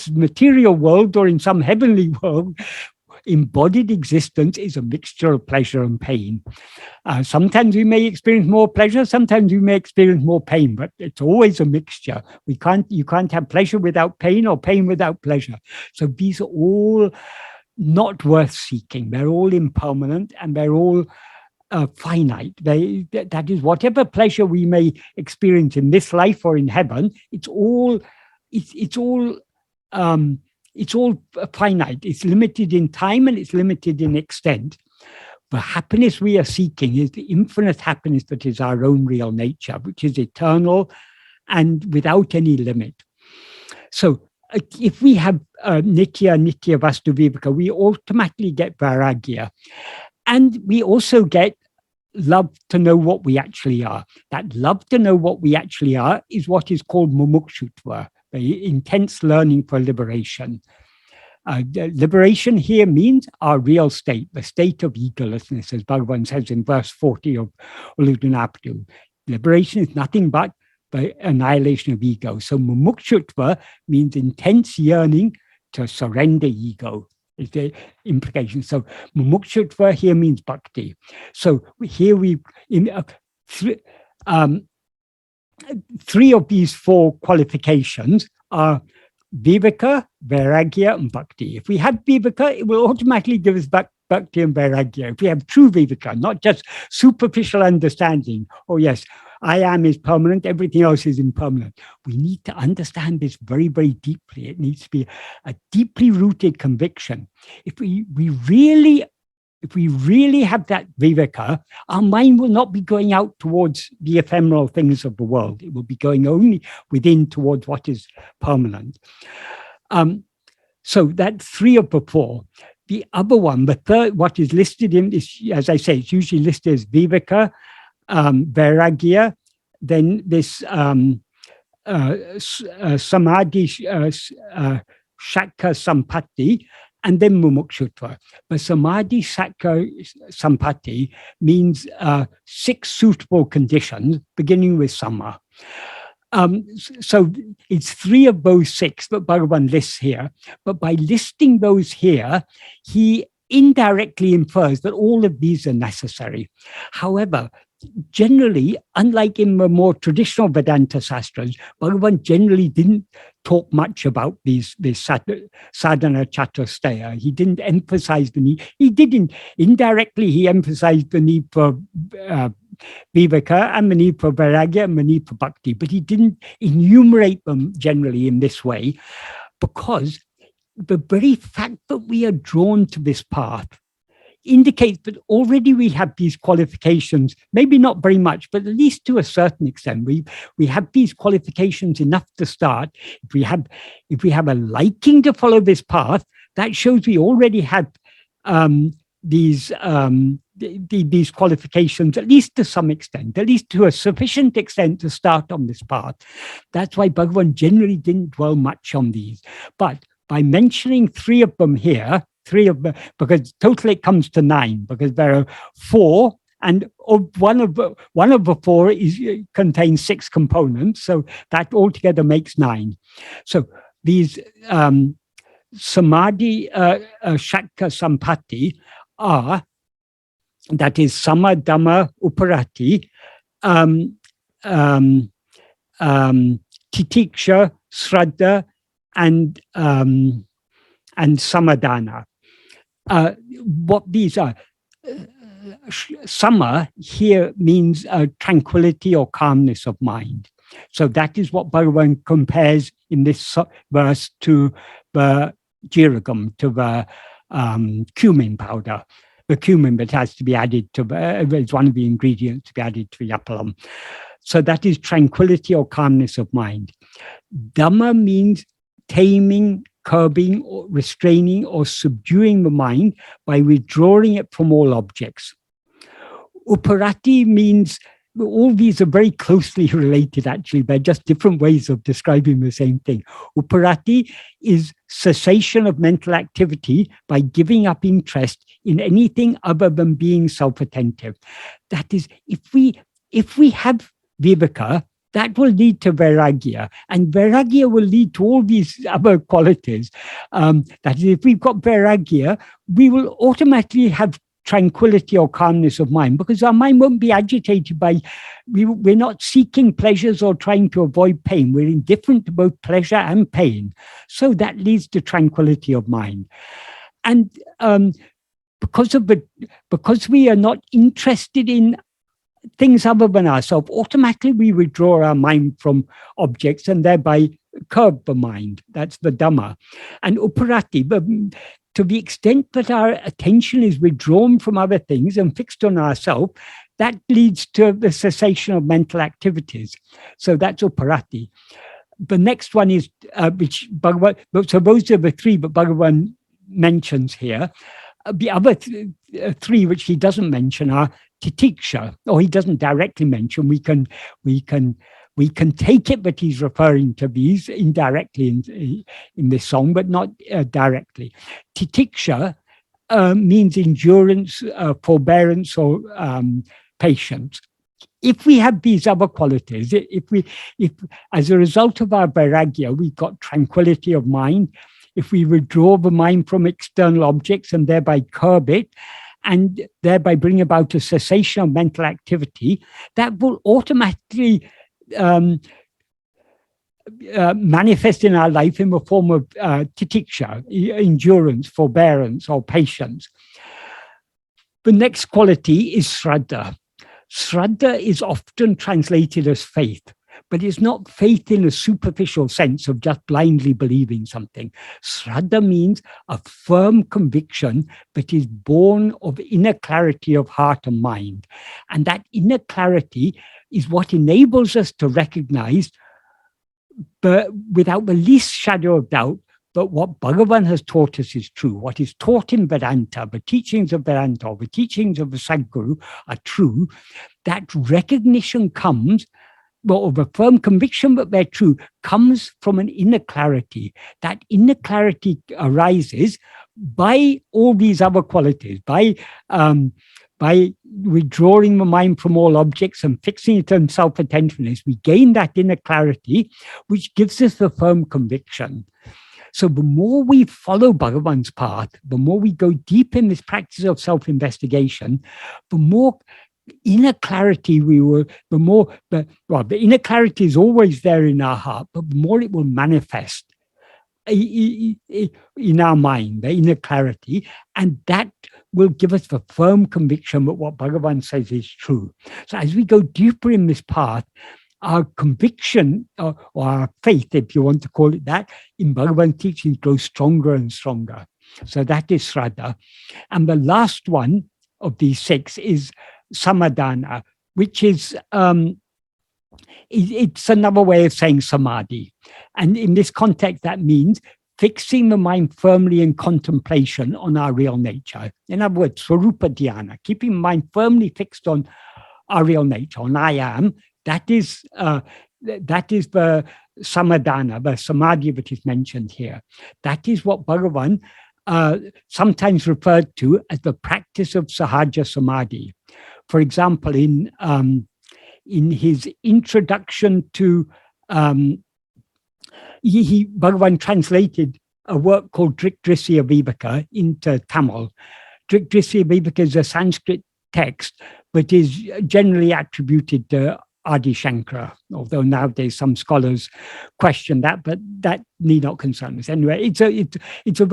material world or in some heavenly world. Embodied existence is a mixture of pleasure and pain. Sometimes we may experience more pleasure, sometimes we may experience more pain, but it's always a mixture. You can't have pleasure without pain or pain without pleasure. So these are all not worth seeking. They're all impermanent and they're all finite. That is, whatever pleasure we may experience in this life or in heaven, it's all finite. It's limited in time and it's limited in extent. The happiness we are seeking is the infinite happiness that is our own real nature, which is eternal and without any limit. So if we have nitya vastu viveka, we automatically get vairagya. And we also get love to know what we actually are. That love to know what we actually are is what is called mumukshutva, the intense learning for liberation. Liberation here means our real state, the state of egolessness, as Bhagavan says in verse 40 of Uḍaṇ. Liberation is nothing but the annihilation of ego. So mumukshutva means intense yearning to surrender ego, is the implication. So mumukshutva here means bhakti. So here three of these four qualifications are viveka, vairagya, and bhakti. If we have viveka, it will automatically give us bhakti and vairagya. If we have true viveka, not just superficial understanding, oh yes, I am is permanent, everything else is impermanent. We need to understand this very, very deeply. It needs to be a deeply rooted conviction. If we really have that viveka, our mind will not be going out towards the ephemeral things of the world. It will be going only within towards what is permanent. So that's three of the four. The other one, the third, what is listed in this, as I say, it's usually listed as viveka, vairagya, then this samadhi, shakka sampatti, and then mumukshutva. But samadhi, shakka, sampatti means 6 suitable conditions, beginning with samma. So it's 3 of those 6 that Bhagavan lists here. But by listing those here, he indirectly infers that all of these are necessary. However, generally, unlike in the more traditional Vedanta Sastras, Bhagavan generally didn't talk much about this sadhana chaturastaya. He didn't emphasize the need. He didn't. Indirectly, he emphasized the need for viveka and the need for vairagya and the need for bhakti, but he didn't enumerate them generally in this way, because the very fact that we are drawn to this path indicates that already we have these qualifications, maybe not very much, but at least to a certain extent. We have these qualifications enough to start. If we have a liking to follow this path, that shows we already have these qualifications, at least to some extent, at least to a sufficient extent to start on this path. That's why Bhagavan generally didn't dwell much on these. But by mentioning 3 of them here, because totally it comes to 9, because there are 4, and one of the 4 contains 6 components, so that altogether makes 9. So these samadhi, shakka, sampatti are, that is samadama, uparati, titiksha, shraddha, and samadana. What these are, sama here means tranquility or calmness of mind. So that is what Bhagavan compares in this verse to the jīrakam, to the cumin powder. The cumin that has to be added to, it's one of the ingredients to be added to the appalam. So that is tranquility or calmness of mind. Dhamma means taming, curbing, or restraining or subduing the mind by withdrawing it from all objects. Uparati means, all these are very closely related actually, they're just different ways of describing the same thing. Uparati is cessation of mental activity by giving up interest in anything other than being self-attentive. That is, if we have viveka, that will lead to vairagya, and vairagya will lead to all these other qualities. That is, if we've got vairagya, we will automatically have tranquility or calmness of mind, because our mind won't be agitated by, we're not seeking pleasures or trying to avoid pain. We're indifferent to both pleasure and pain. So that leads to tranquility of mind. And because we are not interested in things other than ourselves, automatically we withdraw our mind from objects and thereby curb the mind. That's the Dhamma. And uparati, to the extent that our attention is withdrawn from other things and fixed on ourselves, that leads to the cessation of mental activities. So that's uparati. The next one is, which Bhagavan, so those are the three that Bhagavan mentions here. The other three which he doesn't mention are titiksha, or he doesn't directly mention. We can take it that he's referring to these indirectly in this song, but not directly. Titiksha means endurance, forbearance, or patience. If we have these other qualities, if as a result of our vairagya, we've got tranquility of mind, if we withdraw the mind from external objects and thereby curb it, and thereby bring about a cessation of mental activity, that will automatically manifest in our life in the form of titiksha, endurance, forbearance, or patience. The next quality is shraddha. Shraddha is often translated as faith, but it's not faith in a superficial sense of just blindly believing something. Shraddha means a firm conviction that is born of inner clarity of heart and mind. And that inner clarity is what enables us to recognize, but without the least shadow of doubt, but what Bhagavan has taught us is true. What is taught in Vedanta, the teachings of Vedanta, the teachings of the Sadguru are true. That recognition comes, or the firm conviction that they're true, comes from an inner clarity. That inner clarity arises by all these other qualities, by withdrawing the mind from all objects and fixing it on self-attentiveness. We gain that inner clarity, which gives us the firm conviction. So the more we follow Bhagavan's path, the more we go deep in this practice of self-investigation, the more inner clarity we will, the inner clarity is always there in our heart, but the more it will manifest in our mind, the inner clarity, and that will give us the firm conviction that what Bhagavan says is true. So as we go deeper in this path, our conviction, or our faith, if you want to call it that, in Bhagavan's teachings grows stronger and stronger. So that is shraddha. And the last one of these six is samadana, which is it's another way of saying samadhi. And in this context, that means fixing the mind firmly in contemplation on our real nature. In other words, swarupa dhyana, keeping the mind firmly fixed on our real nature, on I am. That is the samadana, the samadhi that is mentioned here. That is what Bhagavan sometimes referred to as the practice of sahaja samadhi. For example, in his introduction to, Bhagavan translated a work called Drisya Viveka into Tamil. Drisya Viveka is a Sanskrit text, but is generally attributed to Adi Shankara, although nowadays some scholars question that, but that need not concern us. Anyway, it's a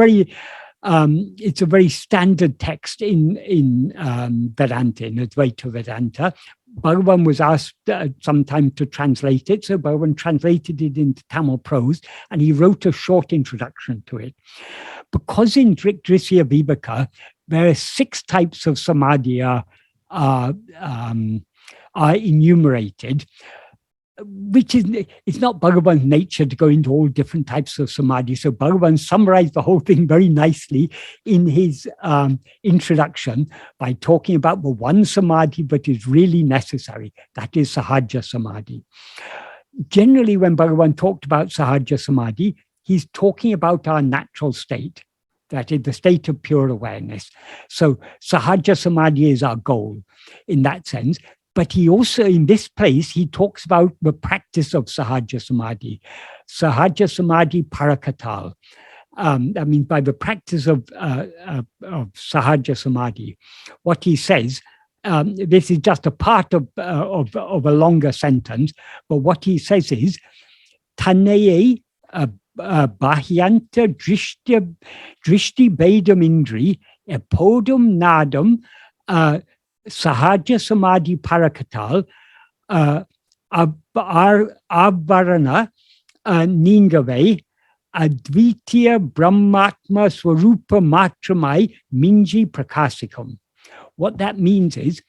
very standard text in Vedanta, in Advaita Vedanta. Bhagavan was asked sometime to translate it. So Bhagavan translated it into Tamil prose, and he wrote a short introduction to it. Because in Drisya Vibhaka, there are 6 types of samadhi are enumerated, which is, it's not Bhagavan's nature to go into all different types of samadhi. So Bhagavan summarized the whole thing very nicely in his introduction by talking about the one samadhi that is really necessary. That is sahaja samadhi. Generally, when Bhagavan talked about sahaja samadhi, he's talking about our natural state, that is the state of pure awareness. So sahaja samadhi is our goal in that sense. But he also, in this place, he talks about the practice of sahaja samadhi. Sahaja samadhi parakatal. That means by the practice of sahaja samadhi. What he says, this is just a part of a longer sentence, but what he says is, taneye bahyanta drishti bedam indri epodam nadam sahaja samadhi parakatal avarana ningave advitiya brahmatma swarupa matramai minji prakasikam. What that means is,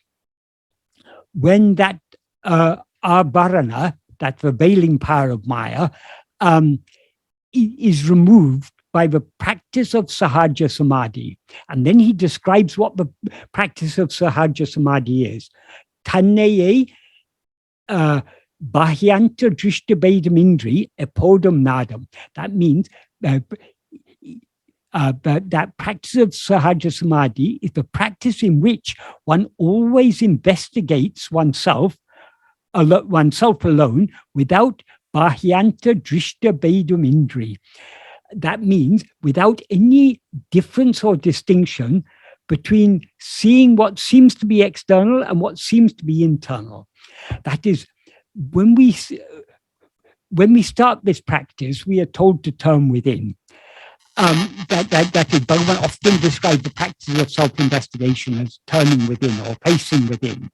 when that avarana, that the veiling power of Maya, is removed by the practice of sahaja samadhi. And then he describes what the practice of sahaja samadhi is. Taneye bahyanta drishtabedam indri epodam nadam. That means that practice of sahaja samadhi is the practice in which one always investigates oneself alone without bahyanta drishtabedam indri. That means without any difference or distinction between seeing what seems to be external and what seems to be internal. That is, when we start this practice, we are told to turn within. That is, Bhagavan often describes the practice of self-investigation as turning within or facing within.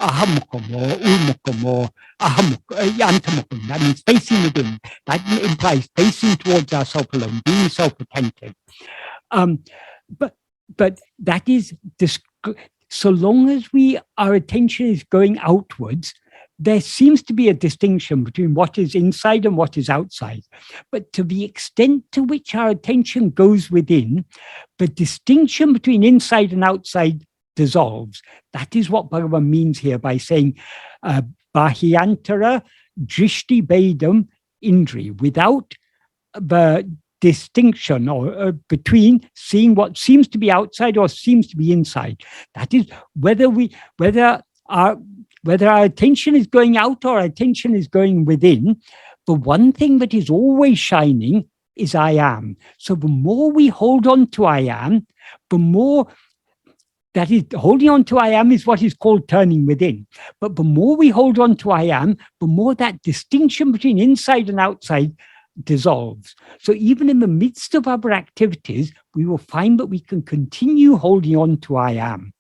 Ahamukam or umukam or yantamukam. That means facing within. That implies facing towards ourselves alone, being self-attentive. But that is, so long as our attention is going outwards, there seems to be a distinction between what is inside and what is outside. But to the extent to which our attention goes within, the distinction between inside and outside dissolves. That is what Bhagavan means here by saying bahyantara drishti bedam indri, without the distinction or between seeing what seems to be outside or seems to be inside. That is, whether our attention is going out or our attention is going within, the one thing that is always shining is I am. So the more we hold on to I am, the more, that is, holding on to I am is what is called turning within. But the more we hold on to I am, the more that distinction between inside and outside dissolves. So even in the midst of our activities, we will find that we can continue holding on to I am.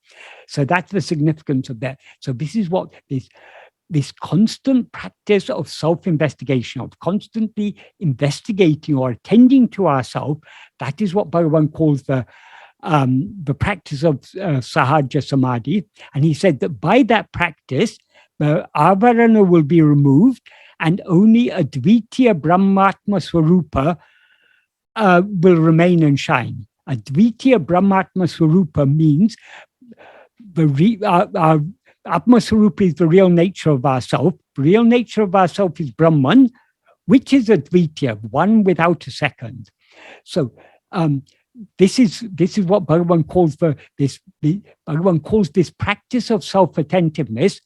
So that's the significance of that. So this is what this constant practice of self-investigation, of constantly investigating or attending to ourselves, that is what Bhagavan calls the practice of sahaja samadhi. And he said that by that practice, the avarana will be removed and only Advitiya Brahmatma Swarupa will remain and shine. Advitiya Brahmatma Swarupa means our Atma Swarupa is the real nature of ourself. The real nature of ourself is Brahman, which is Advitiya, one without a second. So this is what Bhagavan calls Bhagavan calls this practice of self-attentiveness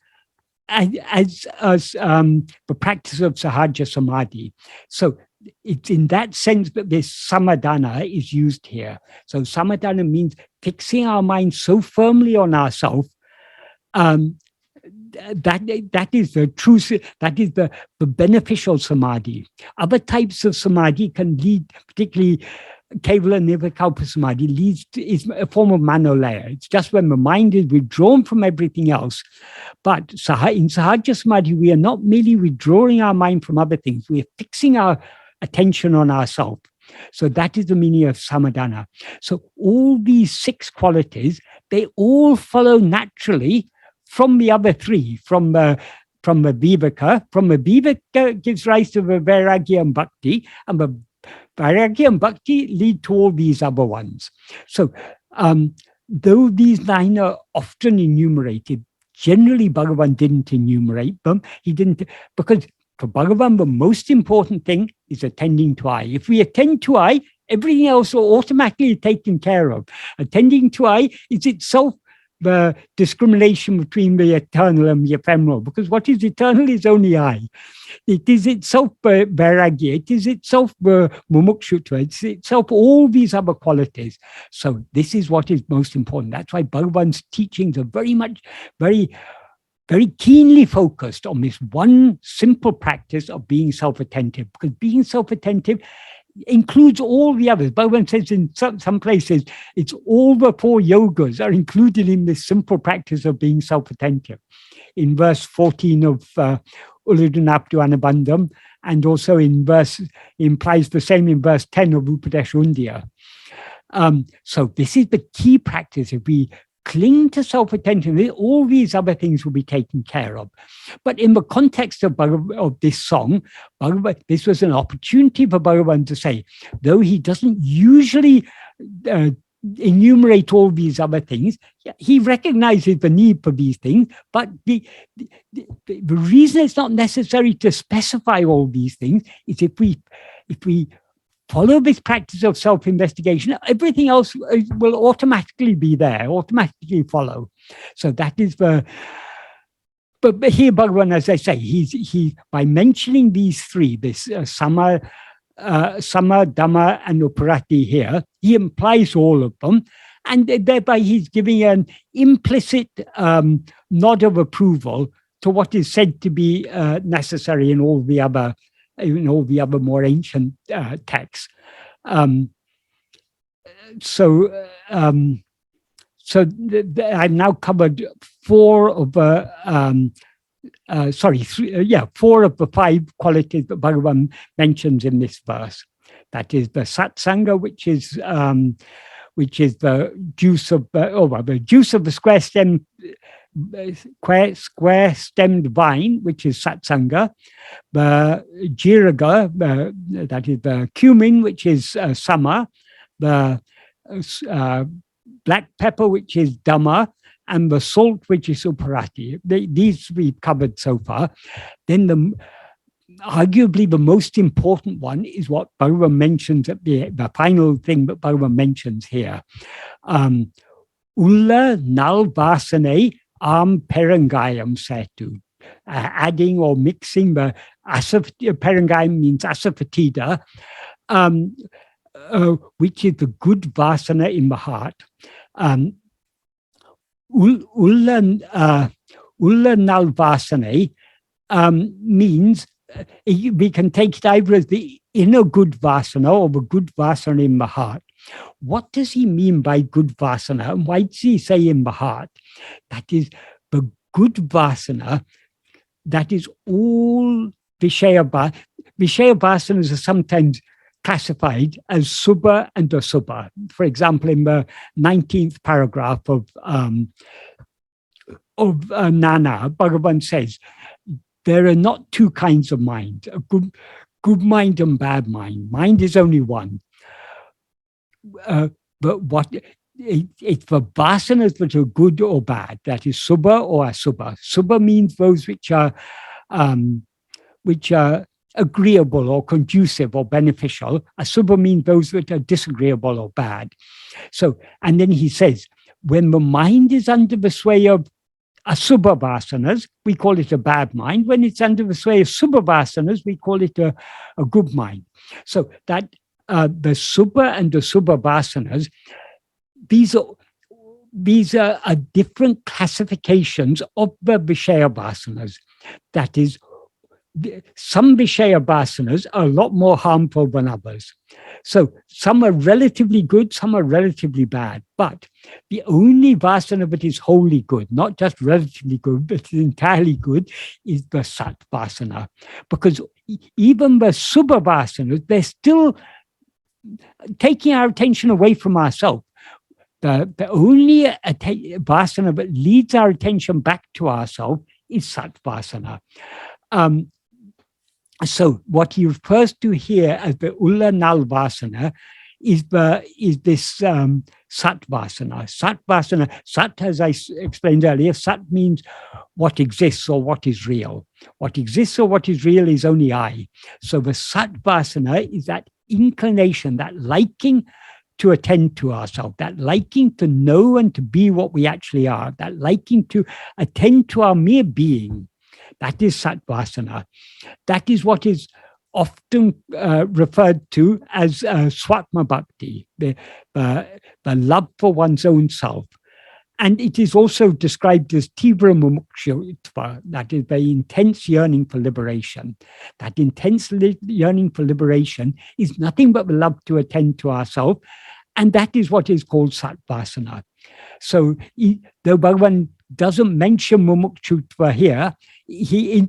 as the practice of sahaja samadhi. So it's in that sense that this samadana is used here. So samadana means fixing our mind so firmly on ourselves that is the true, that is the beneficial samadhi. Other types of samadhi can lead, particularly Kevala Nirvikalpa Samadhi is a form of manolaya. It's just when the mind is withdrawn from everything else. But in Sahaja Samadhi, we are not merely withdrawing our mind from other things. We are fixing our attention on ourselves. So that is the meaning of samadana. So all these 6 qualities, they all follow naturally from the other 3, from the viveka. From the viveka gives rise to the vairagya and bhakti, and the vairagya and bhakti lead to all these other ones. So though these 9 are often enumerated, generally Bhagavan didn't enumerate them. He didn't, because for Bhagavan, the most important thing is attending to I. If we attend to I, everything else will automatically taken care of. Attending to I is itself the discrimination between the eternal and the ephemeral, because what is eternal is only I. It is itself vairagya, it is itself mumukshutva, it's itself all these other qualities. So this is what is most important. That's why Bhagavan's teachings are very keenly focused on this one simple practice of being self-attentive, because being self-attentive includes all the others. Bhagavan says in some places, it's all the 4 yogas are included in this simple practice of being self-attentive. In verse 14 of Ulludunaptu Anubandham, and also implies the same in verse 10 of Upadesha Undiyā. So this is the key practice. If we cling to self-attention, all these other things will be taken care of. But in the context of this song, this was an opportunity for Bhagavan to say, though he doesn't usually enumerate all these other things, he recognizes the need for these things, but the reason it's not necessary to specify all these things is if we follow this practice of self-investigation, everything else will automatically be there, automatically follow. So that is but here Bhagavan, as I say, he by mentioning these 3, this sama, dhamma, and ṉuparati here, he implies all of them, and thereby he's giving an implicit nod of approval to what is said to be necessary in all the other more ancient texts. So I've now covered 4 of the 4 of the 5 qualities that Bhagavan mentions in this verse. That is the sat-saṅga, which is the juice of the square-stemmed vine, which is sat-saṅga, the jīraka, that is the cumin, which is śama, the black pepper, which is dhamma, and the salt, which is uparati. These we've covered so far. Then arguably the most important one is what Bhagavan mentions at the final thing that Bhagavan mentions here. ḍuḻḷanal vāsaṇai āhum cērttu. Adding or mixing the piraṇḍai means asafatida, which is the good vāsaṇa in the heart. Uḍaṉal vāsaṇai means we can take it either as the inner good vāsaṇa or the good vāsaṇa in the heart. What does he mean by good vāsaṇa, and why does he say in the heart? That is the good vāsaṇa, that is all Vishaya vāsanas are sometimes classified as subha and asubha. For example, in the 19th paragraph of Nana, Bhagavan says, there are not 2 kinds of mind, a good mind and bad mind. Mind is only one. But it's the vāsanas that are good or bad, that is subha or asubha. Subha means those which are agreeable or conducive or beneficial. Asubha means those that are disagreeable or bad. So, and then he says, when the mind is under the sway of asubha vāsanas, we call it a bad mind. When it's under the sway of subha vāsanas, we call it a good mind. So that the subha and the subha vāsanas, these are different classifications of the Vishaya vāsanas. That is, some Vishaya vasanas are a lot more harmful than others. So some are relatively good, some are relatively bad. But the only vasana that is wholly good, not just relatively good, but entirely good, is the sat vasana. Because even the subha vasanas, they're still taking our attention away from ourselves. The only vasana that leads our attention back to ourselves is sat vasana. So what he refers to here as the ḍuḷḻanal vasana is this sat vasana. Sat vasana, sat, as I explained earlier, sat means what exists or what is real. What exists or what is real is only I. So the sat vasana is that inclination, that liking to attend to ourselves, that liking to know and to be what we actually are, that liking to attend to our mere being. That is satvasana. That is what is often referred to as swatma bhakti, the love for one's own self. And it is also described as tīvra mumukṣutva, that is the intense yearning for liberation. That intense yearning for liberation is nothing but the love to attend to ourselves, and that is what is called satvasana. So though Bhagavan doesn't mention mumukṣutva here, he's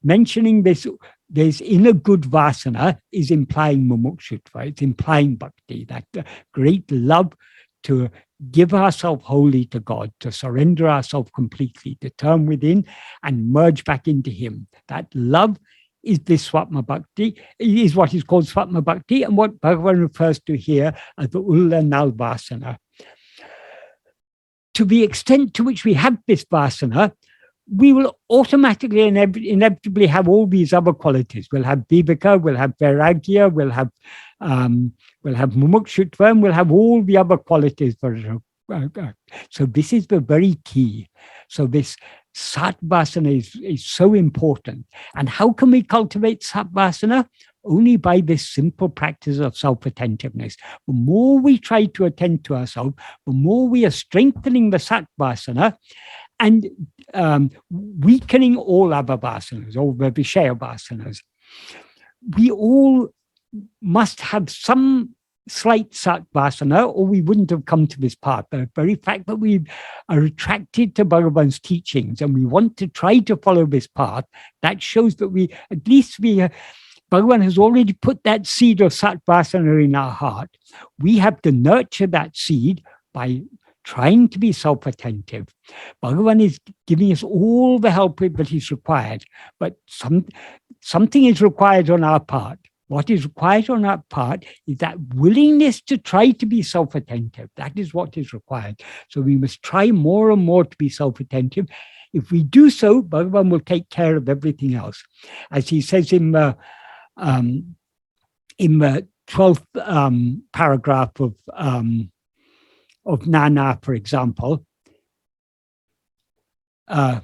mentioning this inner good vasana is implying mumukṣutva. It's implying bhakti, that great love to give ourselves wholly to God, to surrender ourselves completely, to turn within and merge back into Him. That love is this swatma bhakti, is what is called swatma bhakti, and what Bhagavan refers to here as the ḍuḻḻanal vasana. To the extent to which we have this vasana, we will automatically and inevitably have all these other qualities. We'll have viveka, we'll have vairagya, we'll have mumukṣutva, and we'll have all the other qualities. So this is the very key. So this sat vasana is so important. And how can we cultivate sat vasana? Only by this simple practice of self-attentiveness. The more we try to attend to ourselves, the more we are strengthening the sat vasana and weakening all other vasanas, all the vishaya vasanas. We all must have some slight sat vasana, or we wouldn't have come to this path. The very fact that we are attracted to Bhagavan's teachings and we want to try to follow this path, that shows that Bhagavan has already put that seed of satvasana in our heart. We have to nurture that seed by trying to be self-attentive. Bhagavan is giving us all the help that is required, but something is required on our part. What is required on our part is that willingness to try to be self-attentive. That is what is required. So we must try more and more to be self-attentive. If we do so, Bhagavan will take care of everything else. As he says in the 12th paragraph of Nana, for example, God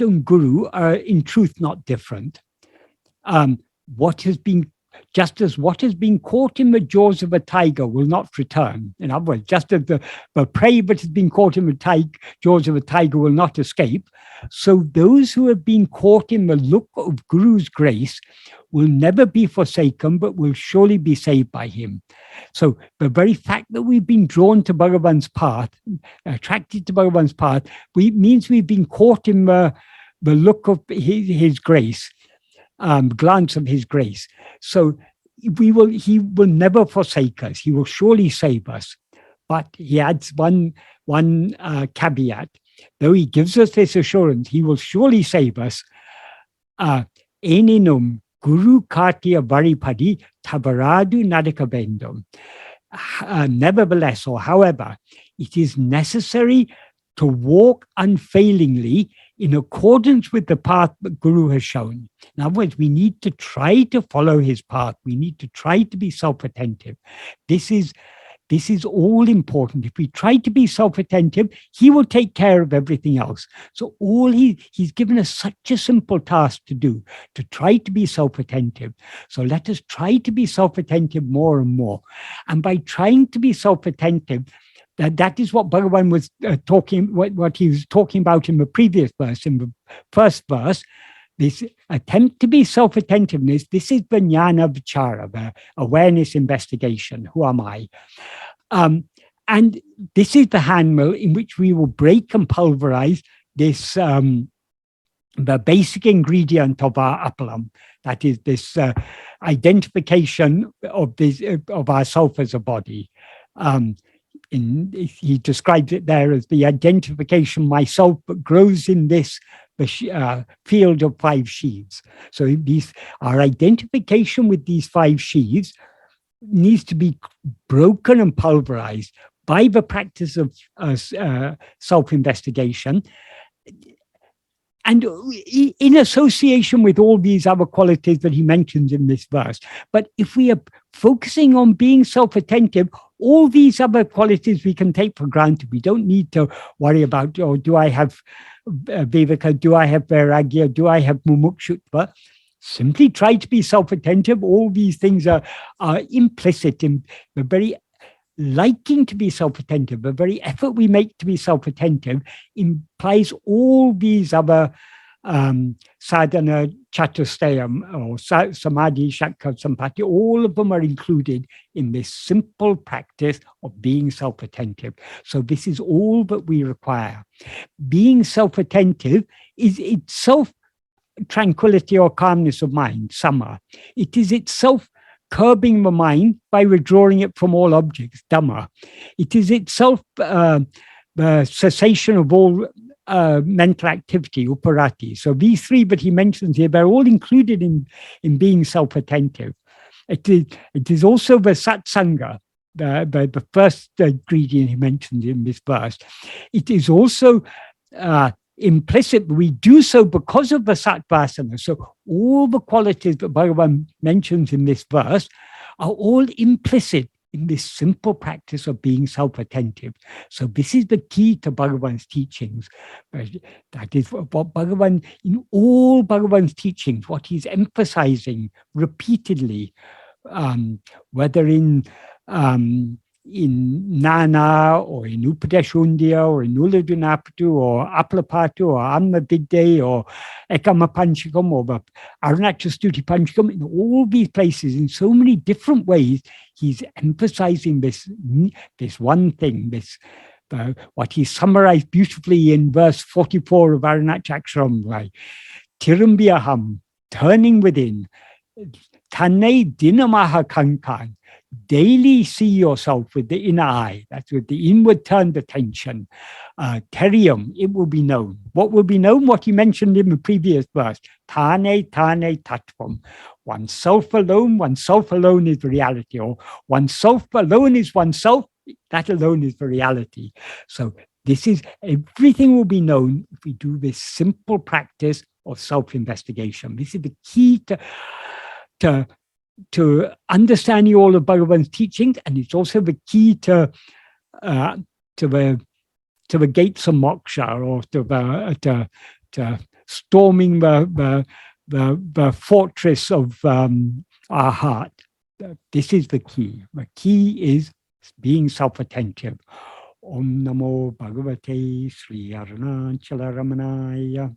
and Guru are in truth not different. What has been caught in the jaws of a tiger will not return. In other words, just as the prey that has been caught in the jaws of a tiger will not escape, so those who have been caught in the look of Guru's grace will never be forsaken, but will surely be saved by him. So the very fact that we've been drawn to Bhagavan's path, attracted to Bhagavan's path, means we've been caught in the look of his grace, glance of his grace. So he will never forsake us. He will surely save us. But he adds one caveat. Though he gives us this assurance, he will surely save us. Eninum Guru Kartiya Varipadi Tabaradu Nadikabendum. Nevertheless, or however, it is necessary to walk unfailingly in accordance with the path that Guru has shown. In other words, we need to try to follow his path. We need to try to be self-attentive. This is all important. If we try to be self-attentive, he will take care of everything else. So he's given us such a simple task to do, to try to be self-attentive. So let us try to be self-attentive more and more. And by trying to be self-attentive, That is what Bhagavan was what he was talking about in the previous verse, in the first verse. This attempt to be self-attentiveness, this is the jnana vichara, the awareness investigation. Who am I? And this is the handmill in which we will break and pulverize this, the basic ingredient of our appalam. That is this identification of ourself as a body. He describes it there as the identification myself, but grows in this field of 5 sheaths. So our identification with these 5 sheaths needs to be broken and pulverized by the practice of self-investigation, and in association with all these other qualities that he mentions in this verse. But if we are focusing on being self-attentive, all these other qualities we can take for granted. We don't need to worry about, do I have viveka, do I have vairagya, do I have mumukshutva? Simply try to be self-attentive. All these things are implicit in the very liking to be self-attentive. The very effort we make to be self-attentive implies all these other sadhana chaturstayam or samadhi, shakha, sampati. All of them are included in this simple practice of being self-attentive. So this is all that we require. Being self-attentive is itself tranquility or calmness of mind, sama. It is itself curbing the mind by withdrawing it from all objects, dhamma. It is itself the cessation of all mental activity, uparati. So these 3 that he mentions here, they're all included in being self-attentive. It is also the sat-saṅga, the first ingredient he mentions in this verse. It is also implicit. We do so because of the satvasana. So all the qualities that Bhagavan mentions in this verse are all implicit in this simple practice of being self-attentive. So this is the key to Bhagavan's teachings. That is what Bhagavan, in all Bhagavan's teachings, what he's emphasizing repeatedly, whether in Nana or in Upadeshundya or in Uladunapatu or Appaḻa Pāṭṭu or Amma-vidde or Ekama Panchakam or the Arunachal-stuti Panchakam, in all these places, in so many different ways, he's emphasizing this one thing, what he summarized beautifully in verse 44 of Arunachaksharam, right? Tirumbyaham, turning within, Tanne dinamaha kankan. Daily see yourself with the inner eye, that's with the inward turned attention. Terium, it will be known. What will be known? What he mentioned in the previous verse. Tane tattvam. Oneself alone is the reality, or oneself alone is oneself, that alone is the reality. So this is, everything will be known if we do this simple practice of self-investigation. This is the key to understanding all of Bhagavan's teachings, and it's also the key to the gates of moksha, or to storming the fortress of our heart. This is the key. The key is being self-attentive. Om Namo Bhagavate Sri Arunachala Ramanaya.